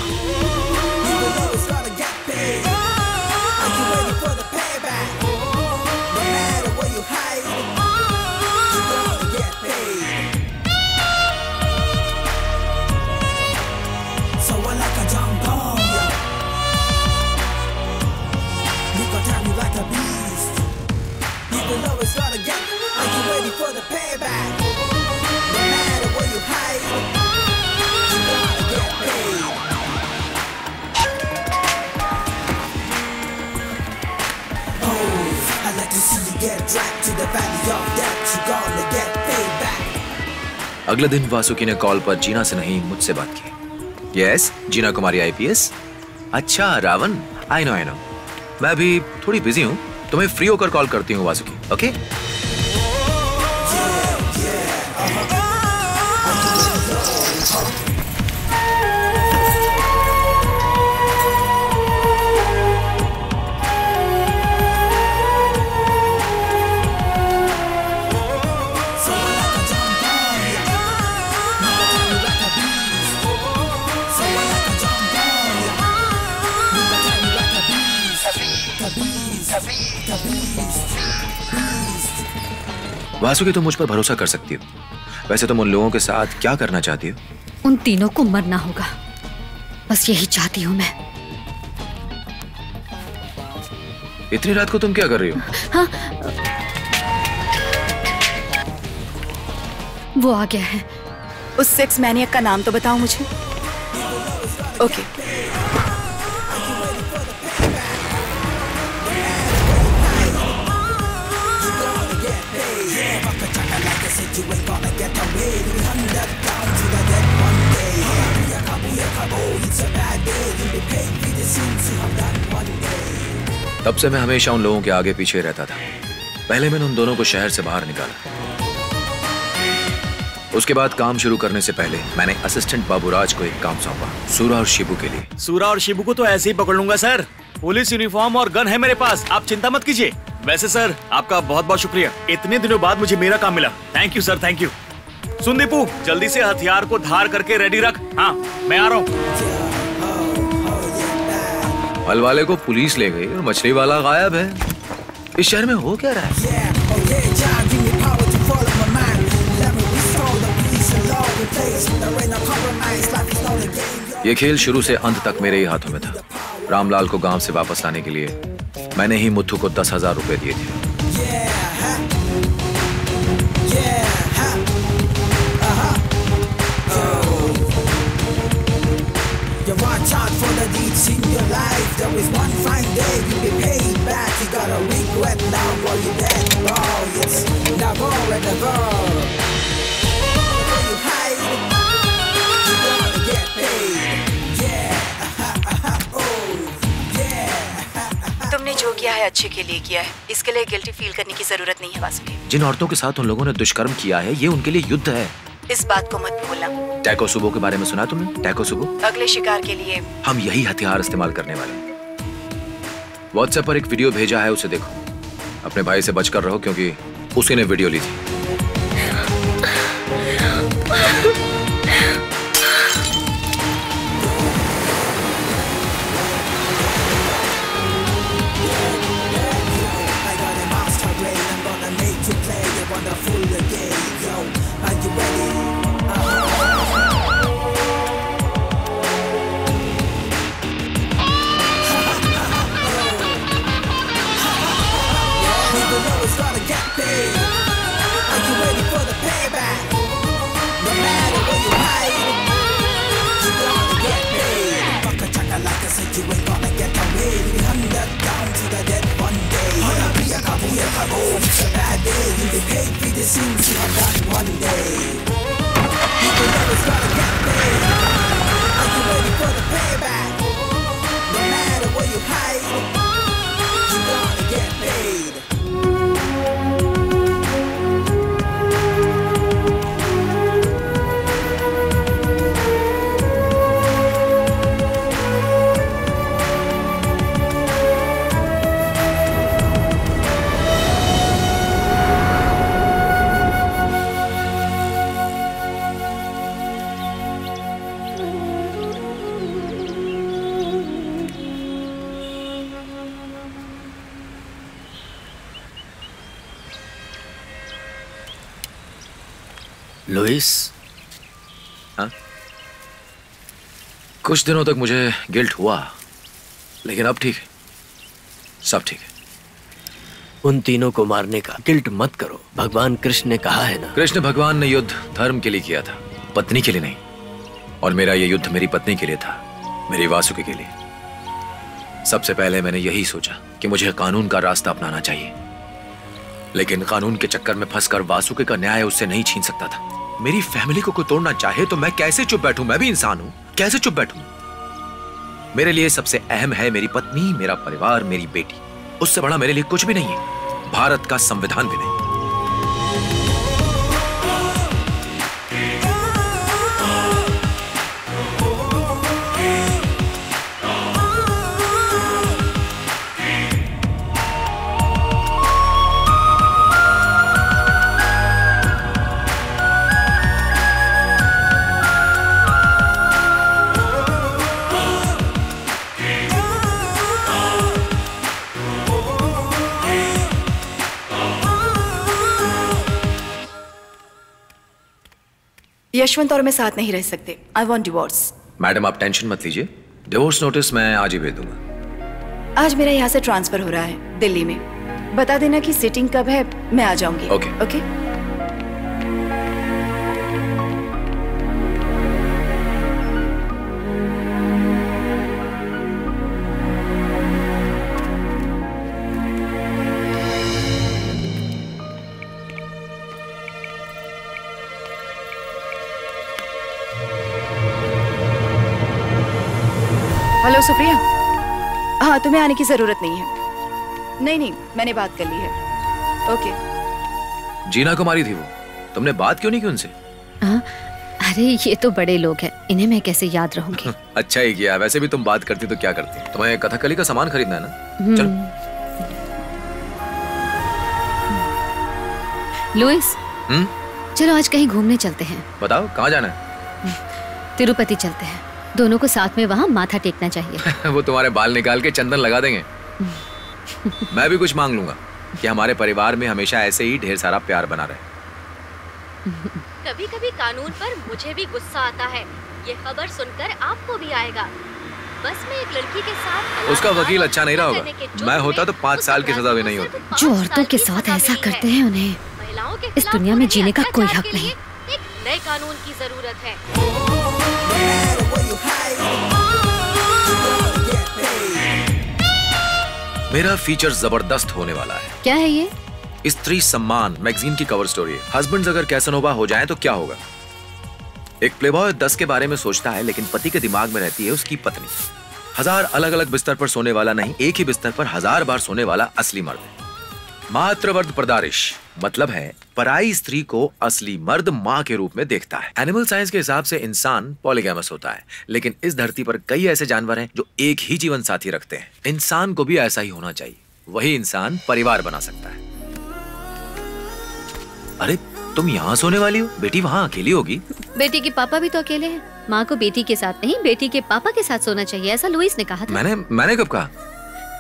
अगले दिन वासुकी ने कॉल पर जीना से नहीं मुझसे बात की। यस, जीना कुमारी आईपीएस। अच्छा रावण, आई नो। मैं अभी थोड़ी बिजी हूँ, तुम्हें फ्री होकर कॉल करती हूँ वासुकी। ओके? वासुकी, तुम मुझ पर भरोसा कर सकती हो। वैसे तुम उन लोगों के साथ क्या करना चाहती हो? उन तीनों को मरना होगा, बस यही चाहती हूँ मैं। इतनी रात को तुम क्या कर रही हो? हाँ, वो आ गया है। उस सेक्स मैनियक का नाम तो बताओ मुझे। ओके। तब से मैं हमेशा उन लोगों के आगे पीछे रहता था। पहले मैंने उन दोनों को शहर से बाहर निकाला। उसके बाद काम शुरू करने से पहले मैंने असिस्टेंट बाबूराज को एक काम सौंपा, सूरा और शिबू के लिए। सूरा और शिबू को तो ऐसे ही पकड़ लूंगा सर। पुलिस यूनिफॉर्म और गन है मेरे पास, आप चिंता मत कीजिए। वैसे सर, आपका बहुत बहुत शुक्रिया। इतने दिनों बाद मुझे मेरा काम मिला। Thank you sir, thank you. सुन दीपू, जल्दी से हथियार को धार करके रेडी रख। हाँ, मैं आ रहा हूँ। फल वाले को पुलिस ले गई और मछली वाला गायब है। इस शहर में हो क्या रहा है? ये खेल शुरू से अंत तक मेरे ही हाथों में था। रामलाल को गांव से वापस लाने के लिए मैंने ही मुथु को 10,000 रुपए दिए थे। Watch out for the deeds in your life. There is one fine day you'll be paid back. You gotta regret now while you're dead. Oh yes, never and never. Where you hide, you gotta get paid. Yeah, oh yeah. तुमने जो किया है अच्छे के लिए किया है। इसके लिए गिल्टी फील करने की जरूरत नहीं है वासुकी। जिन औरतों के साथ उन लोगों ने दुष्कर्म किया है, ये उनके लिए युद्ध है। इस बात को मत भूलना। टैको सुबो के बारे में सुना तुमने? टैको सुबो अगले शिकार के लिए हम यही हथियार इस्तेमाल करने वाले हैं। व्हाट्सएप पर एक वीडियो भेजा है, उसे देखो। अपने भाई से बचकर रहो क्योंकि उसी ने वीडियो ली थी। this seems you have got one day. People always gotta get paid. Are you ready for the payback? No matter where you hide, you gotta get paid. Louis, हाँ? कुछ दिनों तक मुझे गिल्ट हुआ, लेकिन अब ठीक है, सब ठीक है। उन तीनों को मारने का गिल्ट मत करो। भगवान कृष्ण ने कहा है ना। कृष्ण भगवान ने युद्ध धर्म के लिए किया था, पत्नी के लिए नहीं। और मेरा ये युद्ध मेरी पत्नी के लिए था, मेरी वासुकी के लिए। सबसे पहले मैंने यही सोचा कि मुझे कानून का रास्ता अपनाना चाहिए, लेकिन कानून के चक्कर में फंसकर वासुकी का न्याय उससे नहीं छीन सकता था। मेरी फैमिली को कोई तोड़ना चाहे तो मैं कैसे चुप बैठूं? मैं भी इंसान हूं, कैसे चुप बैठूं? मेरे लिए सबसे अहम है मेरी पत्नी, मेरा परिवार, मेरी बेटी। उससे बड़ा मेरे लिए कुछ भी नहीं है, भारत का संविधान भी नहीं। यशवंत और मैं साथ नहीं रह सकते। I want divorce. मैडम आप टेंशन मत लीजिए, डिवोर्स नोटिस मैं आज ही भेज दूंगा। आज मेरा यहाँ से ट्रांसफर हो रहा है दिल्ली में। बता देना कि सिटिंग कब है, मैं आ जाऊंगी। Okay okay. हेलो सुप्रिया। हाँ, तुम्हें आने की जरूरत नहीं है। नहीं, मैंने बात कर ली है। ओके। जीना कुमारी थी वो, तुमने बात क्यों नहीं की उनसे? अरे ये तो बड़े लोग हैं, इन्हें मैं कैसे याद रहूंगी। अच्छा ही किया। वैसे भी तुम बात करती तो क्या करती? तुम्हें कथकली का सामान खरीदना है ना? चलो। लुइस, चलो आज कहीं घूमने चलते हैं। बताओ कहाँ जाना है? तिरुपति चलते हैं। दोनों को साथ में वहाँ माथा टेकना चाहिए। वो तुम्हारे बाल निकाल के चंदन लगा देंगे। मैं भी कुछ मांग लूंगा कि हमारे परिवार में हमेशा ऐसे ही ढेर सारा प्यार बना रहे। कभी कभी कानून पर मुझे भी गुस्सा आता है। ये खबर सुनकर आपको भी आएगा। बस मैं एक लड़की के साथ। उसका वकील अच्छा नहीं रहा होगा। मैं होता तो 5 साल की सजा भी नहीं होती। जो औरतों के साथ ऐसा करते हैं उन्हें इस दुनिया में जीने का कोई हक नहीं। एक नए कानून की जरूरत है। मेरा फीचर जबरदस्त होने वाला है। क्या है ये? स्त्री सम्मान मैगजीन की कवर स्टोरी है। हस्बैंड्स अगर कैसनोवा हो जाएं तो क्या होगा? एक प्लेबॉय 10 के बारे में सोचता है, लेकिन पति के दिमाग में रहती है उसकी पत्नी। 1000 अलग अलग बिस्तर पर सोने वाला नहीं, एक ही बिस्तर पर 1000 बार सोने वाला असली मर्द है। मातृवर्द प्रदारिश मतलब है पराई स्त्री को असली मर्द माँ के रूप में देखता है। एनिमल साइंस के हिसाब से इंसान पॉलीगैमस होता है, लेकिन इस धरती पर कई ऐसे जानवर हैं जो एक ही जीवन साथी रखते हैं। इंसान को भी ऐसा ही होना चाहिए, वही इंसान परिवार बना सकता है। अरे तुम यहाँ सोने वाली हो, बेटी वहाँ अकेली होगी। बेटी के पापा भी तो अकेले हैं। माँ को बेटी के साथ नहीं, बेटी के पापा के साथ सोना चाहिए, ऐसा लुइस ने कहा था। मैंने कब कहा?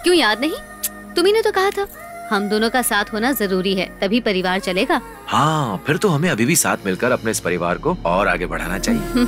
क्यों याद नहीं? तुम्ही ने तो कहा था हम दोनों का साथ होना जरूरी है, तभी परिवार चलेगा। हाँ, फिर तो हमें अभी भी साथ मिलकर अपने इस परिवार को और आगे बढ़ाना चाहिए।